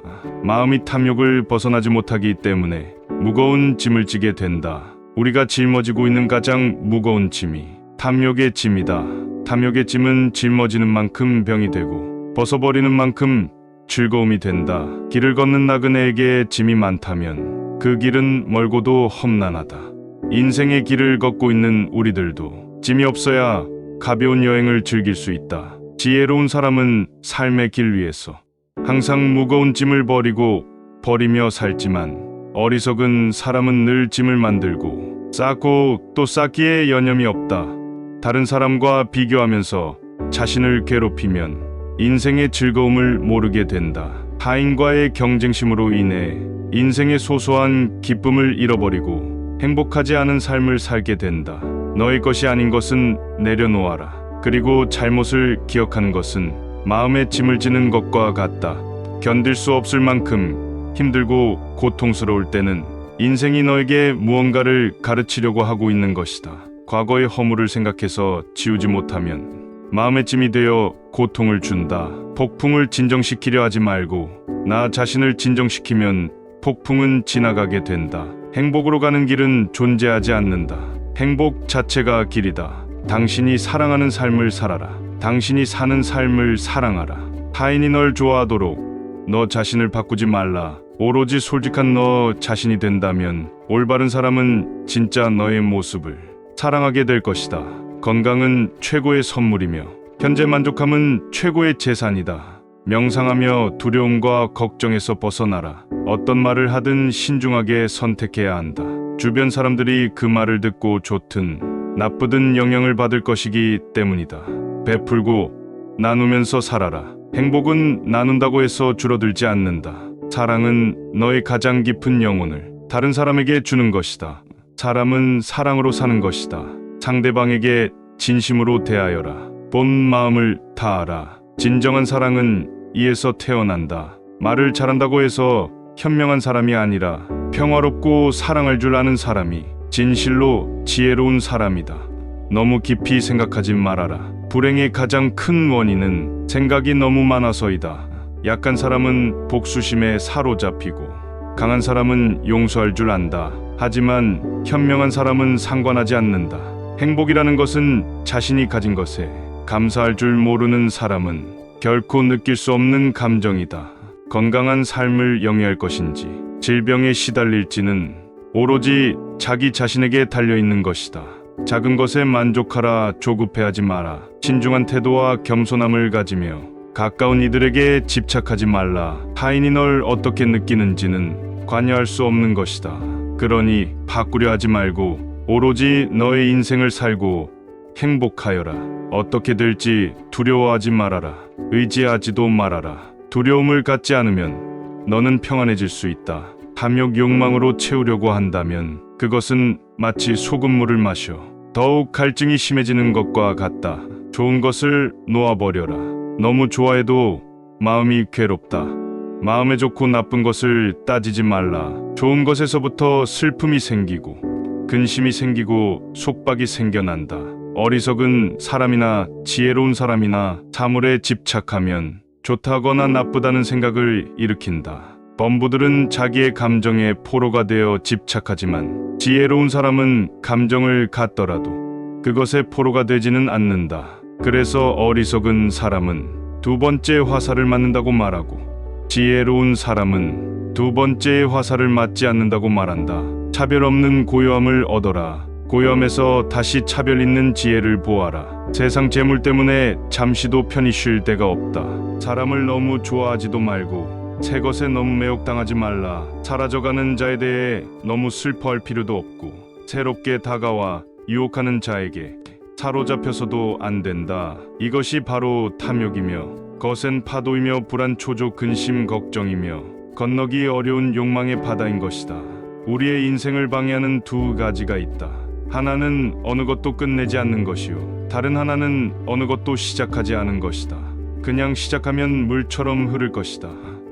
마음이 탐욕을 벗어나지 못하기 때문에 무거운 짐을 지게 된다. 우리가 짊어지고 있는 가장 무거운 짐이 탐욕의 짐이다. 탐욕의 짐은 짊어지는 만큼 병이 되고 벗어버리는 만큼 즐거움이 된다. 길을 걷는 나그네에게 짐이 많다면 그 길은 멀고도 험난하다. 인생의 길을 걷고 있는 우리들도 짐이 없어야 가벼운 여행을 즐길 수 있다. 지혜로운 사람은 삶의 길 위에서 항상 무거운 짐을 버리며 살지만 어리석은 사람은 늘 짐을 만들고 쌓고 또 쌓기에 여념이 없다. 다른 사람과 비교하면서 자신을 괴롭히면 인생의 즐거움을 모르게 된다. 타인과의 경쟁심으로 인해 인생의 소소한 기쁨을 잃어버리고 행복하지 않은 삶을 살게 된다. 너의 것이 아닌 것은 내려놓아라. 그리고 잘못을 기억하는 것은 마음에 짐을 지는 것과 같다. 견딜 수 없을 만큼 힘들고 고통스러울 때는 인생이 너에게 무언가를 가르치려고 하고 있는 것이다. 과거의 허물을 생각해서 지우지 못하면 마음의 짐이 되어 고통을 준다. 폭풍을 진정시키려 하지 말고 나 자신을 진정시키면 폭풍은 지나가게 된다. 행복으로 가는 길은 존재하지 않는다. 행복 자체가 길이다. 당신이 사랑하는 삶을 살아라. 당신이 사는 삶을 사랑하라. 타인이 널 좋아하도록 너 자신을 바꾸지 말라. 오로지 솔직한 너 자신이 된다면 올바른 사람은 진짜 너의 모습을 사랑하게 될 것이다. 건강은 최고의 선물이며 현재 만족함은 최고의 재산이다. 명상하며 두려움과 걱정에서 벗어나라. 어떤 말을 하든 신중하게 선택해야 한다. 주변 사람들이 그 말을 듣고 좋든 나쁘든 영향을 받을 것이기 때문이다. 베풀고 나누면서 살아라. 행복은 나눈다고 해서 줄어들지 않는다. 사랑은 너의 가장 깊은 영혼을 다른 사람에게 주는 것이다. 사람은 사랑으로 사는 것이다. 상대방에게 진심으로 대하여라. 본 마음을 다하라. 진정한 사랑은 이에서 태어난다. 말을 잘한다고 해서 현명한 사람이 아니라 평화롭고 사랑할 줄 아는 사람이 진실로 지혜로운 사람이다. 너무 깊이 생각하지 말아라. 불행의 가장 큰 원인은 생각이 너무 많아서이다. 약한 사람은 복수심에 사로잡히고 강한 사람은 용서할 줄 안다. 하지만 현명한 사람은 상관하지 않는다. 행복이라는 것은 자신이 가진 것에 감사할 줄 모르는 사람은 결코 느낄 수 없는 감정이다. 건강한 삶을 영위할 것인지 질병에 시달릴지는 오로지 자기 자신에게 달려있는 것이다. 작은 것에 만족하라. 조급해하지 마라. 신중한 태도와 겸손함을 가지며 가까운 이들에게 집착하지 말라. 타인이 널 어떻게 느끼는지는 관여할 수 없는 것이다. 그러니 바꾸려 하지 말고 오로지 너의 인생을 살고 행복하여라. 어떻게 될지 두려워하지 말아라. 의지하지도 말아라. 두려움을 갖지 않으면 너는 평안해질 수 있다. 탐욕 욕망으로 채우려고 한다면 그것은 마치 소금물을 마셔 더욱 갈증이 심해지는 것과 같다. 좋은 것을 놓아버려라. 너무 좋아해도 마음이 괴롭다. 마음에 좋고 나쁜 것을 따지지 말라. 좋은 것에서부터 슬픔이 생기고 근심이 생기고 속박이 생겨난다. 어리석은 사람이나 지혜로운 사람이나 사물에 집착하면 좋다거나 나쁘다는 생각을 일으킨다. 범부들은 자기의 감정에 포로가 되어 집착하지만 지혜로운 사람은 감정을 갖더라도 그것에 포로가 되지는 않는다. 그래서 어리석은 사람은 두 번째 화살을 맞는다고 말하고 지혜로운 사람은 두 번째의 화살을 맞지 않는다고 말한다. 차별 없는 고요함을 얻어라. 고요함에서 다시 차별 있는 지혜를 보아라. 세상 재물 때문에 잠시도 편히 쉴 데가 없다. 사람을 너무 좋아하지도 말고 새 것에 너무 매혹당하지 말라. 사라져가는 자에 대해 너무 슬퍼할 필요도 없고 새롭게 다가와 유혹하는 자에게 사로잡혀서도 안 된다. 이것이 바로 탐욕이며 거센 파도이며 불안 초조 근심 걱정이며 건너기 어려운 욕망의 바다인 것이다. 우리의 인생을 방해하는 두 가지가 있다. 하나는 어느 것도 끝내지 않는 것이요 다른 하나는 어느 것도 시작하지 않은 것이다. 그냥 시작하면 물처럼 흐를 것이다.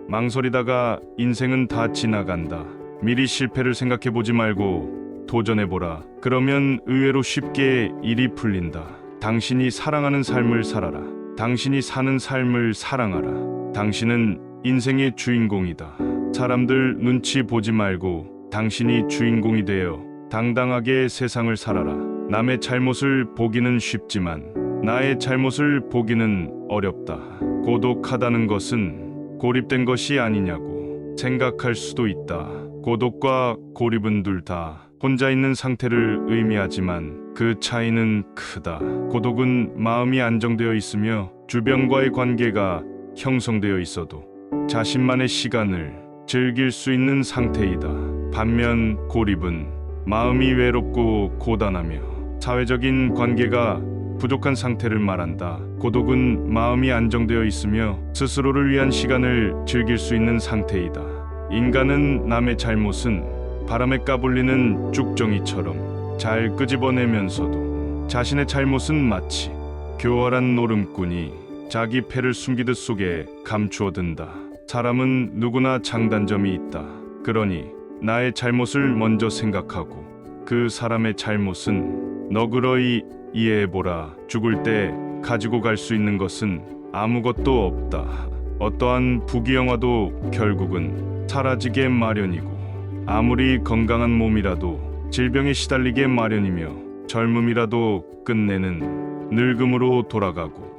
망설이다가 인생은 다 지나간다. 미리 실패를 생각해보지 말고 도전해보라. 그러면 의외로 쉽게 일이 풀린다. 당신이 사랑하는 삶을 살아라. 당신이 사는 삶을 사랑하라. 당신은 인생의 주인공이다. 사람들 눈치 보지 말고 당신이 주인공이 되어 당당하게 세상을 살아라. 남의 잘못을 보기는 쉽지만 나의 잘못을 보기는 어렵다. 고독하다는 것은 고립된 것이 아니냐고 생각할 수도 있다. 고독과 고립은 둘 다 혼자 있는 상태를 의미하지만 그 차이는 크다. 고독은 마음이 안정되어 있으며 주변과의 관계가 형성되어 있어도 자신만의 시간을 즐길 수 있는 상태이다. 반면 고립은 마음이 외롭고 고단하며 사회적인 관계가 부족한 상태를 말한다. 고독은 마음이 안정되어 있으며 스스로를 위한 시간을 즐길 수 있는 상태이다. 인간은 남의 잘못은 바람에 까불리는 쭉정이처럼 잘 끄집어내면서도 자신의 잘못은 마치 교활한 노름꾼이 자기 패를 숨기듯 속에 감추어둔다. 사람은 누구나 장단점이 있다. 그러니 나의 잘못을 먼저 생각하고 그 사람의 잘못은 너그러이 이해해보라. 죽을 때 가지고 갈 수 있는 것은 아무것도 없다. 어떠한 부귀영화도 결국은 사라지게 마련이고 아무리 건강한 몸이라도 질병에 시달리게 마련이며 젊음이라도 끝내는 늙음으로 돌아가고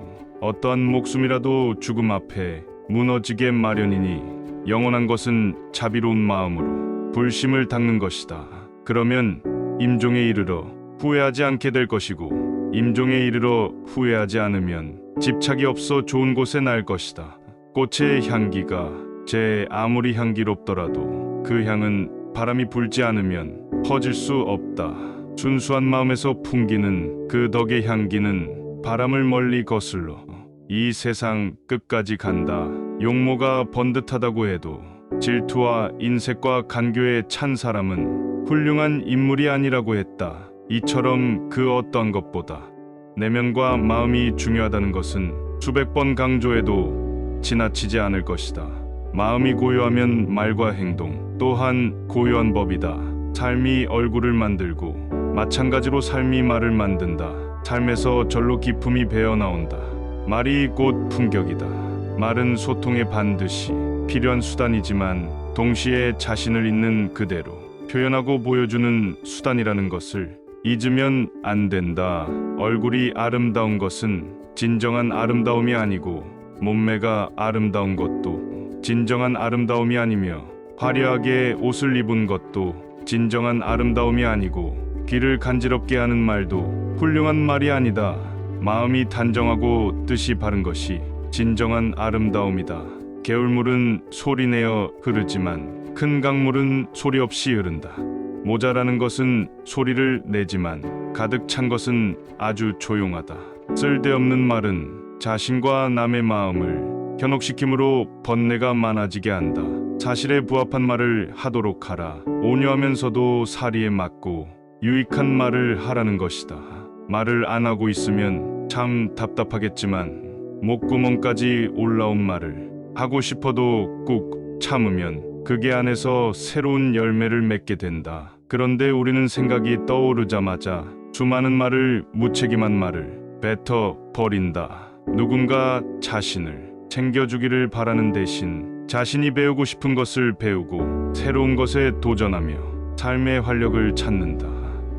어떠한 목숨이라도 죽음 앞에 무너지게 마련이니 영원한 것은 자비로운 마음으로 불심을 닦는 것이다. 그러면 임종에 이르러 후회하지 않게 될 것이고 임종에 이르러 후회하지 않으면 집착이 없어 좋은 곳에 날 것이다. 꽃의 향기가 제 아무리 향기롭더라도 그 향은 바람이 불지 않으면 퍼질 수 없다. 순수한 마음에서 풍기는 그 덕의 향기는 바람을 멀리 거슬러 이 세상 끝까지 간다. 용모가 번듯하다고 해도 질투와 인색과 간교에 찬 사람은 훌륭한 인물이 아니라고 했다. 이처럼 그 어떤 것보다 내면과 마음이 중요하다는 것은 수백 번 강조해도 지나치지 않을 것이다. 마음이 고요하면 말과 행동 또한 고요한 법이다. 삶이 얼굴을 만들고 마찬가지로 삶이 말을 만든다. 삶에서 절로 기품이 배어나온다. 말이 곧 품격이다. 말은 소통에 반드시 필요한 수단이지만 동시에 자신을 있는 그대로 표현하고 보여주는 수단이라는 것을 잊으면 안 된다. 얼굴이 아름다운 것은 진정한 아름다움이 아니고 몸매가 아름다운 것도 진정한 아름다움이 아니며 화려하게 옷을 입은 것도 진정한 아름다움이 아니고 귀를 간지럽게 하는 말도 훌륭한 말이 아니다. 마음이 단정하고 뜻이 바른 것이 진정한 아름다움이다. 개울물은 소리내어 흐르지만 큰 강물은 소리 없이 흐른다. 모자라는 것은 소리를 내지만 가득 찬 것은 아주 조용하다. 쓸데없는 말은 자신과 남의 마음을 현혹시킴으로 번뇌가 많아지게 한다. 사실에 부합한 말을 하도록 하라. 온유하면서도 사리에 맞고 유익한 말을 하라는 것이다. 말을 안 하고 있으면 참 답답하겠지만 목구멍까지 올라온 말을 하고 싶어도 꾹 참으면 그게 안에서 새로운 열매를 맺게 된다. 그런데 우리는 생각이 떠오르자마자 수많은 말을 무책임한 말을 뱉어 버린다. 누군가 자신을 챙겨주기를 바라는 대신 자신이 배우고 싶은 것을 배우고 새로운 것에 도전하며 삶의 활력을 찾는다.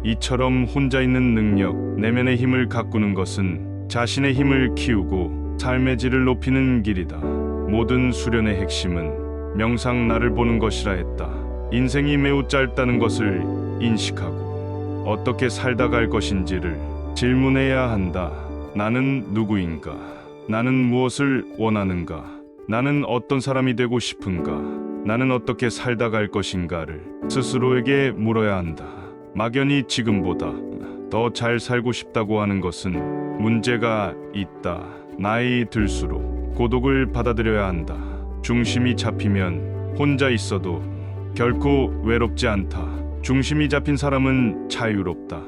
이처럼 혼자 있는 능력, 내면의 힘을 가꾸는 것은 자신의 힘을 키우고 삶의 질을 높이는 길이다. 모든 수련의 핵심은 명상 나를 보는 것이라 했다. 인생이 매우 짧다는 것을 인식하고 어떻게 살다 갈 것인지를 질문해야 한다. 나는 누구인가? 나는 무엇을 원하는가? 나는 어떤 사람이 되고 싶은가? 나는 어떻게 살다 갈 것인가를 스스로에게 물어야 한다. 막연히 지금보다 더 잘 살고 싶다고 하는 것은 문제가 있다. 나이 들수록 고독을 받아들여야 한다. 중심이 잡히면 혼자 있어도 결코 외롭지 않다. 중심이 잡힌 사람은 자유롭다.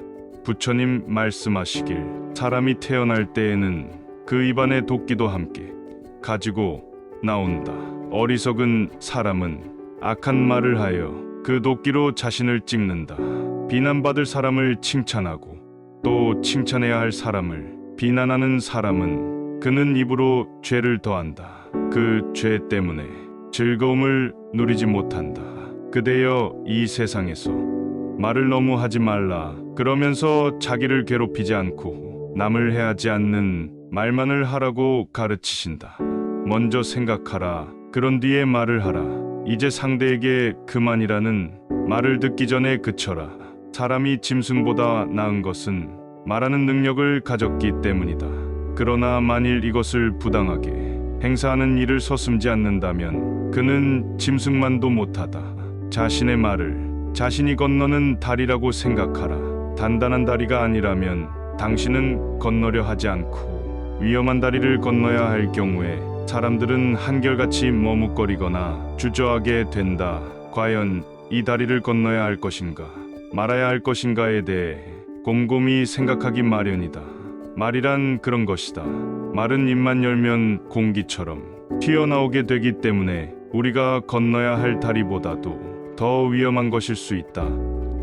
부처님 말씀하시길 사람이 태어날 때에는 그 입안에 도끼도 함께 가지고 나온다. 어리석은 사람은 악한 말을 하여 그 도끼로 자신을 찍는다. 비난받을 사람을 칭찬하고 또 칭찬해야 할 사람을 비난하는 사람은 그는 입으로 죄를 더한다. 그 죄 때문에 즐거움을 누리지 못한다. 그대여 이 세상에서 말을 너무 하지 말라. 그러면서 자기를 괴롭히지 않고 남을 해하지 않는 말만을 하라고 가르치신다. 먼저 생각하라. 그런 뒤에 말을 하라. 이제 상대에게 그만이라는 말을 듣기 전에 그쳐라. 사람이 짐승보다 나은 것은 말하는 능력을 가졌기 때문이다. 그러나 만일 이것을 부당하게 행사하는 일을 서슴지 않는다면 그는 짐승만도 못하다. 자신의 말을 자신이 건너는 다리라고 생각하라. 단단한 다리가 아니라면 당신은 건너려 하지 않고 위험한 다리를 건너야 할 경우에 사람들은 한결같이 머뭇거리거나 주저하게 된다. 과연 이 다리를 건너야 할 것인가 말아야 할 것인가에 대해 곰곰이 생각하기 마련이다. 말이란 그런 것이다. 말은 입만 열면 공기처럼 튀어나오게 되기 때문에 우리가 건너야 할 다리보다도 더 위험한 것일 수 있다.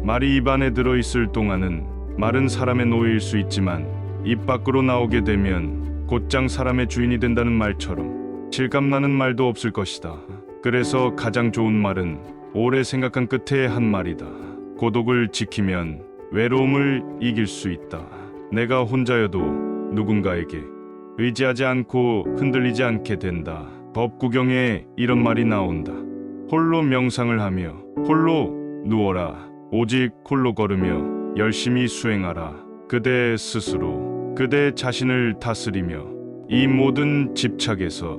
말이 입 안에 들어있을 동안은 말은 사람의 노예일 수 있지만 입 밖으로 나오게 되면 곧장 사람의 주인이 된다는 말처럼 실감나는 말도 없을 것이다. 그래서 가장 좋은 말은 오래 생각한 끝에 한 말이다. 고독을 지키면 외로움을 이길 수 있다. 내가 혼자여도 누군가에게 의지하지 않고 흔들리지 않게 된다. 법구경에 이런 말이 나온다. 홀로 명상을 하며 홀로 누워라. 오직 홀로 걸으며 열심히 수행하라. 그대 스스로 그대 자신을 다스리며 이 모든 집착에서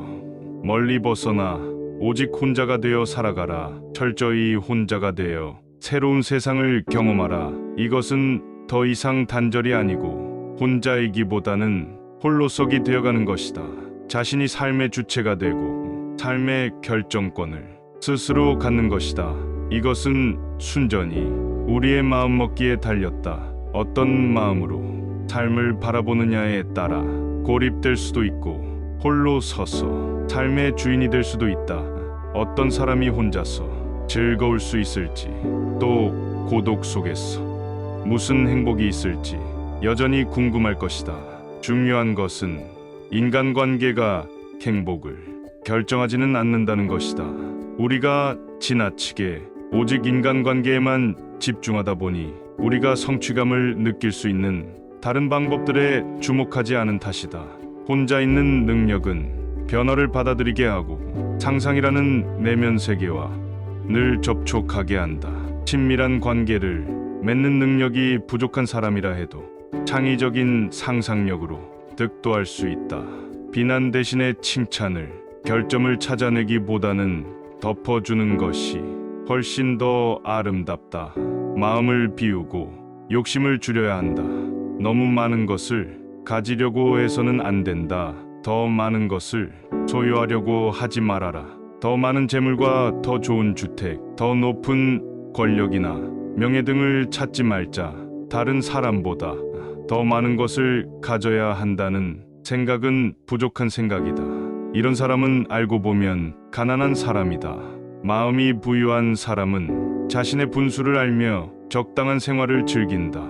멀리 벗어나 오직 혼자가 되어 살아가라. 철저히 혼자가 되어 새로운 세상을 경험하라. 이것은 더 이상 단절이 아니고 혼자이기보다는 홀로서기 되어가는 것이다. 자신이 삶의 주체가 되고 삶의 결정권을 스스로 갖는 것이다. 이것은 순전히 우리의 마음먹기에 달렸다. 어떤 마음으로 삶을 바라보느냐에 따라 고립될 수도 있고 홀로 서서 삶의 주인이 될 수도 있다. 어떤 사람이 혼자서 즐거울 수 있을지 또 고독 속에서 무슨 행복이 있을지 여전히 궁금할 것이다. 중요한 것은 인간관계가 행복을 결정하지는 않는다는 것이다. 우리가 지나치게 오직 인간관계에만 집중하다 보니 우리가 성취감을 느낄 수 있는 다른 방법들에 주목하지 않은 탓이다. 혼자 있는 능력은 변화를 받아들이게 하고 상상이라는 내면 세계와 늘 접촉하게 한다. 친밀한 관계를 맺는 능력이 부족한 사람이라 해도 창의적인 상상력으로 득도할 수 있다. 비난 대신에 칭찬을 결점을 찾아내기보다는 덮어주는 것이 훨씬 더 아름답다. 마음을 비우고 욕심을 줄여야 한다. 너무 많은 것을 가지려고 해서는 안 된다. 더 많은 것을 소유하려고 하지 말아라. 더 많은 재물과 더 좋은 주택, 더 높은 권력이나 명예 등을 찾지 말자. 다른 사람보다 더 많은 것을 가져야 한다는 생각은 부족한 생각이다. 이런 사람은 알고 보면 가난한 사람이다. 마음이 부유한 사람은 자신의 분수를 알며 적당한 생활을 즐긴다.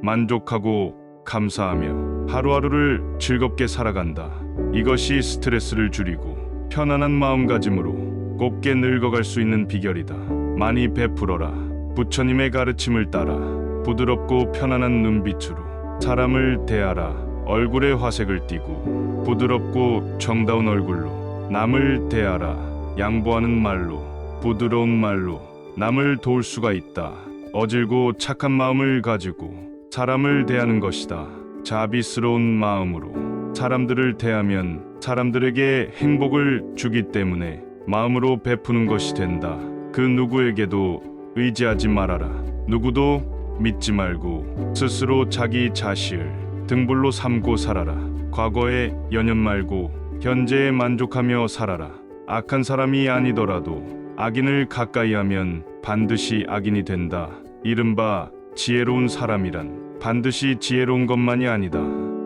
만족하고 감사하며 하루하루를 즐겁게 살아간다. 이것이 스트레스를 줄이고 편안한 마음가짐으로 곱게 늙어갈 수 있는 비결이다. 많이 베풀어라. 부처님의 가르침을 따라 부드럽고 편안한 눈빛으로 사람을 대하라. 얼굴에 화색을 띠고 부드럽고 정다운 얼굴로 남을 대하라. 양보하는 말로 부드러운 말로 남을 도울 수가 있다. 어질고 착한 마음을 가지고 사람을 대하는 것이다. 자비스러운 마음으로 사람들을 대하면 사람들에게 행복을 주기 때문에 마음으로 베푸는 것이 된다. 그 누구에게도 의지하지 말아라. 누구도 믿지 말고 스스로 자기 자신을 등불로 삼고 살아라. 과거에 연연 말고 현재에 만족하며 살아라. 악한 사람이 아니더라도 악인을 가까이하면 반드시 악인이 된다. 이른바 지혜로운 사람이란 반드시 지혜로운 것만이 아니다.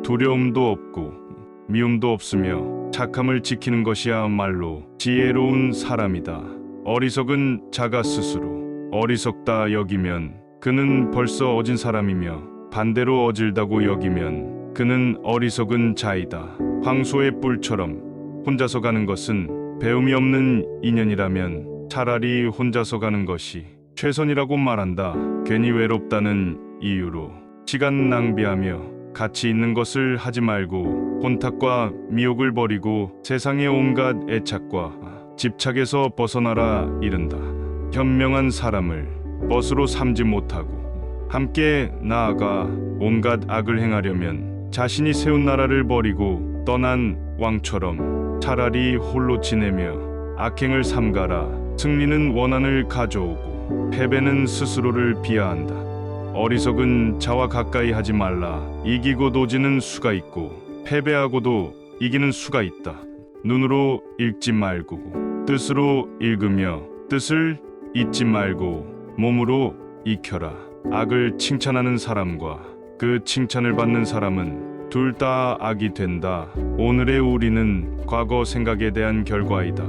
두려움도 없고 미움도 없으며 착함을 지키는 것이야말로 지혜로운 사람이다. 어리석은 자가 스스로 어리석다 여기면 그는 벌써 어진 사람이며 반대로 어질다고 여기면 그는 어리석은 자이다. 황소의 뿔처럼 혼자서 가는 것은 배움이 없는 인연이라면 차라리 혼자서 가는 것이 최선이라고 말한다. 괜히 외롭다는 이유로 시간 낭비하며 가치 있는 것을 하지 말고 혼탁과 미혹을 버리고 세상의 온갖 애착과 집착에서 벗어나라 이른다. 현명한 사람을 벗으로 삼지 못하고 함께 나아가 온갖 악을 행하려면 자신이 세운 나라를 버리고 떠난 왕처럼 차라리 홀로 지내며 악행을 삼가라. 승리는 원한을 가져오고 패배는 스스로를 비하한다. 어리석은 자와 가까이 하지 말라. 이기고 도지는 수가 있고 패배하고도 이기는 수가 있다. 눈으로 읽지 말고 뜻으로 읽으며 뜻을 잊지 말고 몸으로 익혀라. 악을 칭찬하는 사람과 그 칭찬을 받는 사람은 둘 다 악이 된다. 오늘의 우리는 과거 생각에 대한 결과이다.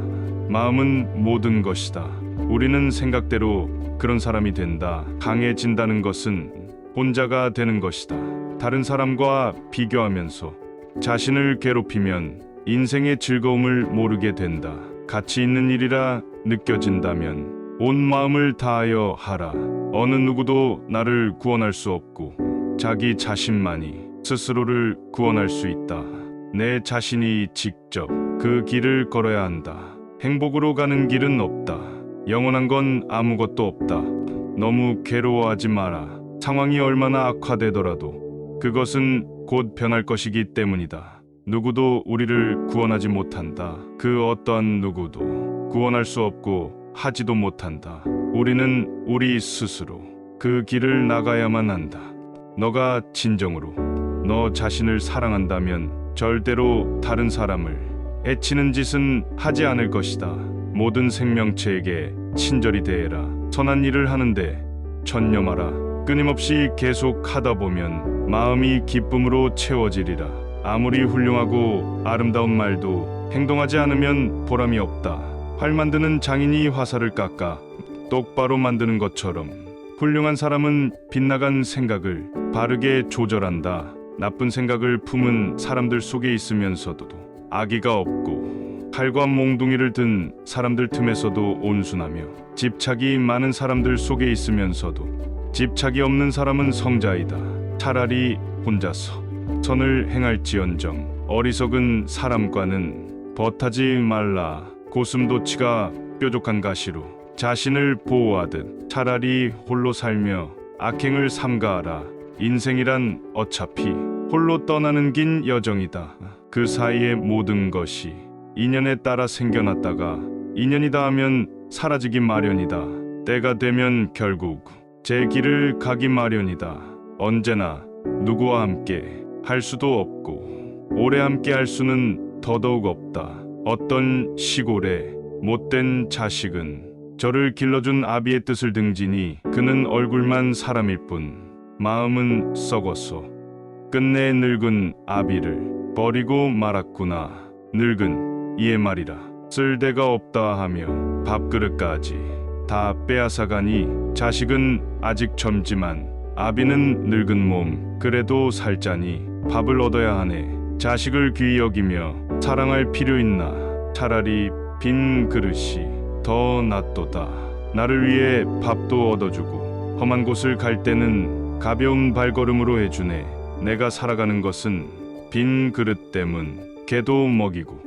마음은 모든 것이다. 우리는 생각대로 그런 사람이 된다. 강해진다는 것은 혼자가 되는 것이다. 다른 사람과 비교하면서 자신을 괴롭히면 인생의 즐거움을 모르게 된다. 가치 있는 일이라 느껴진다면 온 마음을 다하여 하라. 어느 누구도 나를 구원할 수 없고 자기 자신만이 스스로를 구원할 수 있다. 내 자신이 직접 그 길을 걸어야 한다. 행복으로 가는 길은 없다. 영원한 건 아무것도 없다. 너무 괴로워하지 마라. 상황이 얼마나 악화되더라도 그것은 곧 변할 것이기 때문이다. 누구도 우리를 구원하지 못한다. 그 어떠한 누구도 구원할 수 없고 하지도 못한다. 우리는 우리 스스로 그 길을 나가야만 한다. 너가 진정으로 너 자신을 사랑한다면 절대로 다른 사람을 해치는 짓은 하지 않을 것이다. 모든 생명체에게 친절히 대해라. 선한 일을 하는데 전념하라. 끊임없이 계속 하다 보면 마음이 기쁨으로 채워지리라. 아무리 훌륭하고 아름다운 말도 행동하지 않으면 보람이 없다. 활 만드는 장인이 화살을 깎아 똑바로 만드는 것처럼 훌륭한 사람은 빗나간 생각을 바르게 조절한다. 나쁜 생각을 품은 사람들 속에 있으면서도 악의가 없고 칼과 몽둥이를 든 사람들 틈에서도 온순하며 집착이 많은 사람들 속에 있으면서도 집착이 없는 사람은 성자이다. 차라리 혼자서 선을 행할지언정 어리석은 사람과는 벗하지 말라. 고슴도치가 뾰족한 가시로 자신을 보호하듯 차라리 홀로 살며 악행을 삼가하라. 인생이란 어차피 홀로 떠나는 긴 여정이다. 그 사이의 모든 것이 인연에 따라 생겨났다가 인연이 닿으면 사라지기 마련이다. 때가 되면 결국 제 길을 가기 마련이다. 언제나 누구와 함께 할 수도 없고 오래 함께 할 수는 더더욱 없다. 어떤 시골의 못된 자식은 저를 길러준 아비의 뜻을 등지니 그는 얼굴만 사람일 뿐 마음은 썩어서 끝내 늙은 아비를 버리고 말았구나. 늙은 이의 말이라 쓸데가 없다 하며 밥그릇까지 다 빼앗아가니 자식은 아직 젊지만 아비는 늙은 몸 그래도 살자니 밥을 얻어야 하네. 자식을 귀히 여기며 사랑할 필요 있나. 차라리 빈 그릇이 더 낫도다. 나를 위해 밥도 얻어주고 험한 곳을 갈 때는 가벼운 발걸음으로 해주네. 내가 살아가는 것은 빈 그릇 때문. 개도 먹이고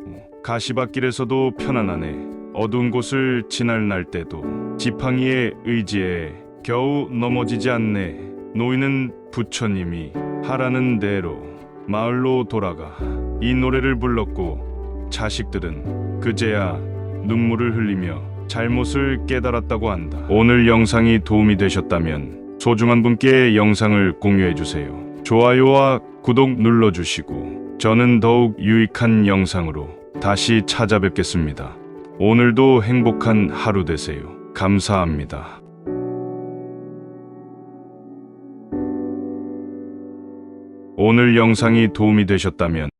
가시밭길에서도 편안하네. 어두운 곳을 지날 날 때도 지팡이에 의지해 겨우 넘어지지 않네. 노인은 부처님이 하라는 대로 마을로 돌아가 이 노래를 불렀고 자식들은 그제야 눈물을 흘리며 잘못을 깨달았다고 한다. 오늘 영상이 도움이 되셨다면 소중한 분께 영상을 공유해 주세요. 좋아요와 구독 눌러주시고 저는 더욱 유익한 영상으로 다시 찾아뵙겠습니다. 오늘도 행복한 하루 되세요. 감사합니다. 오늘 영상이 도움이 되셨다면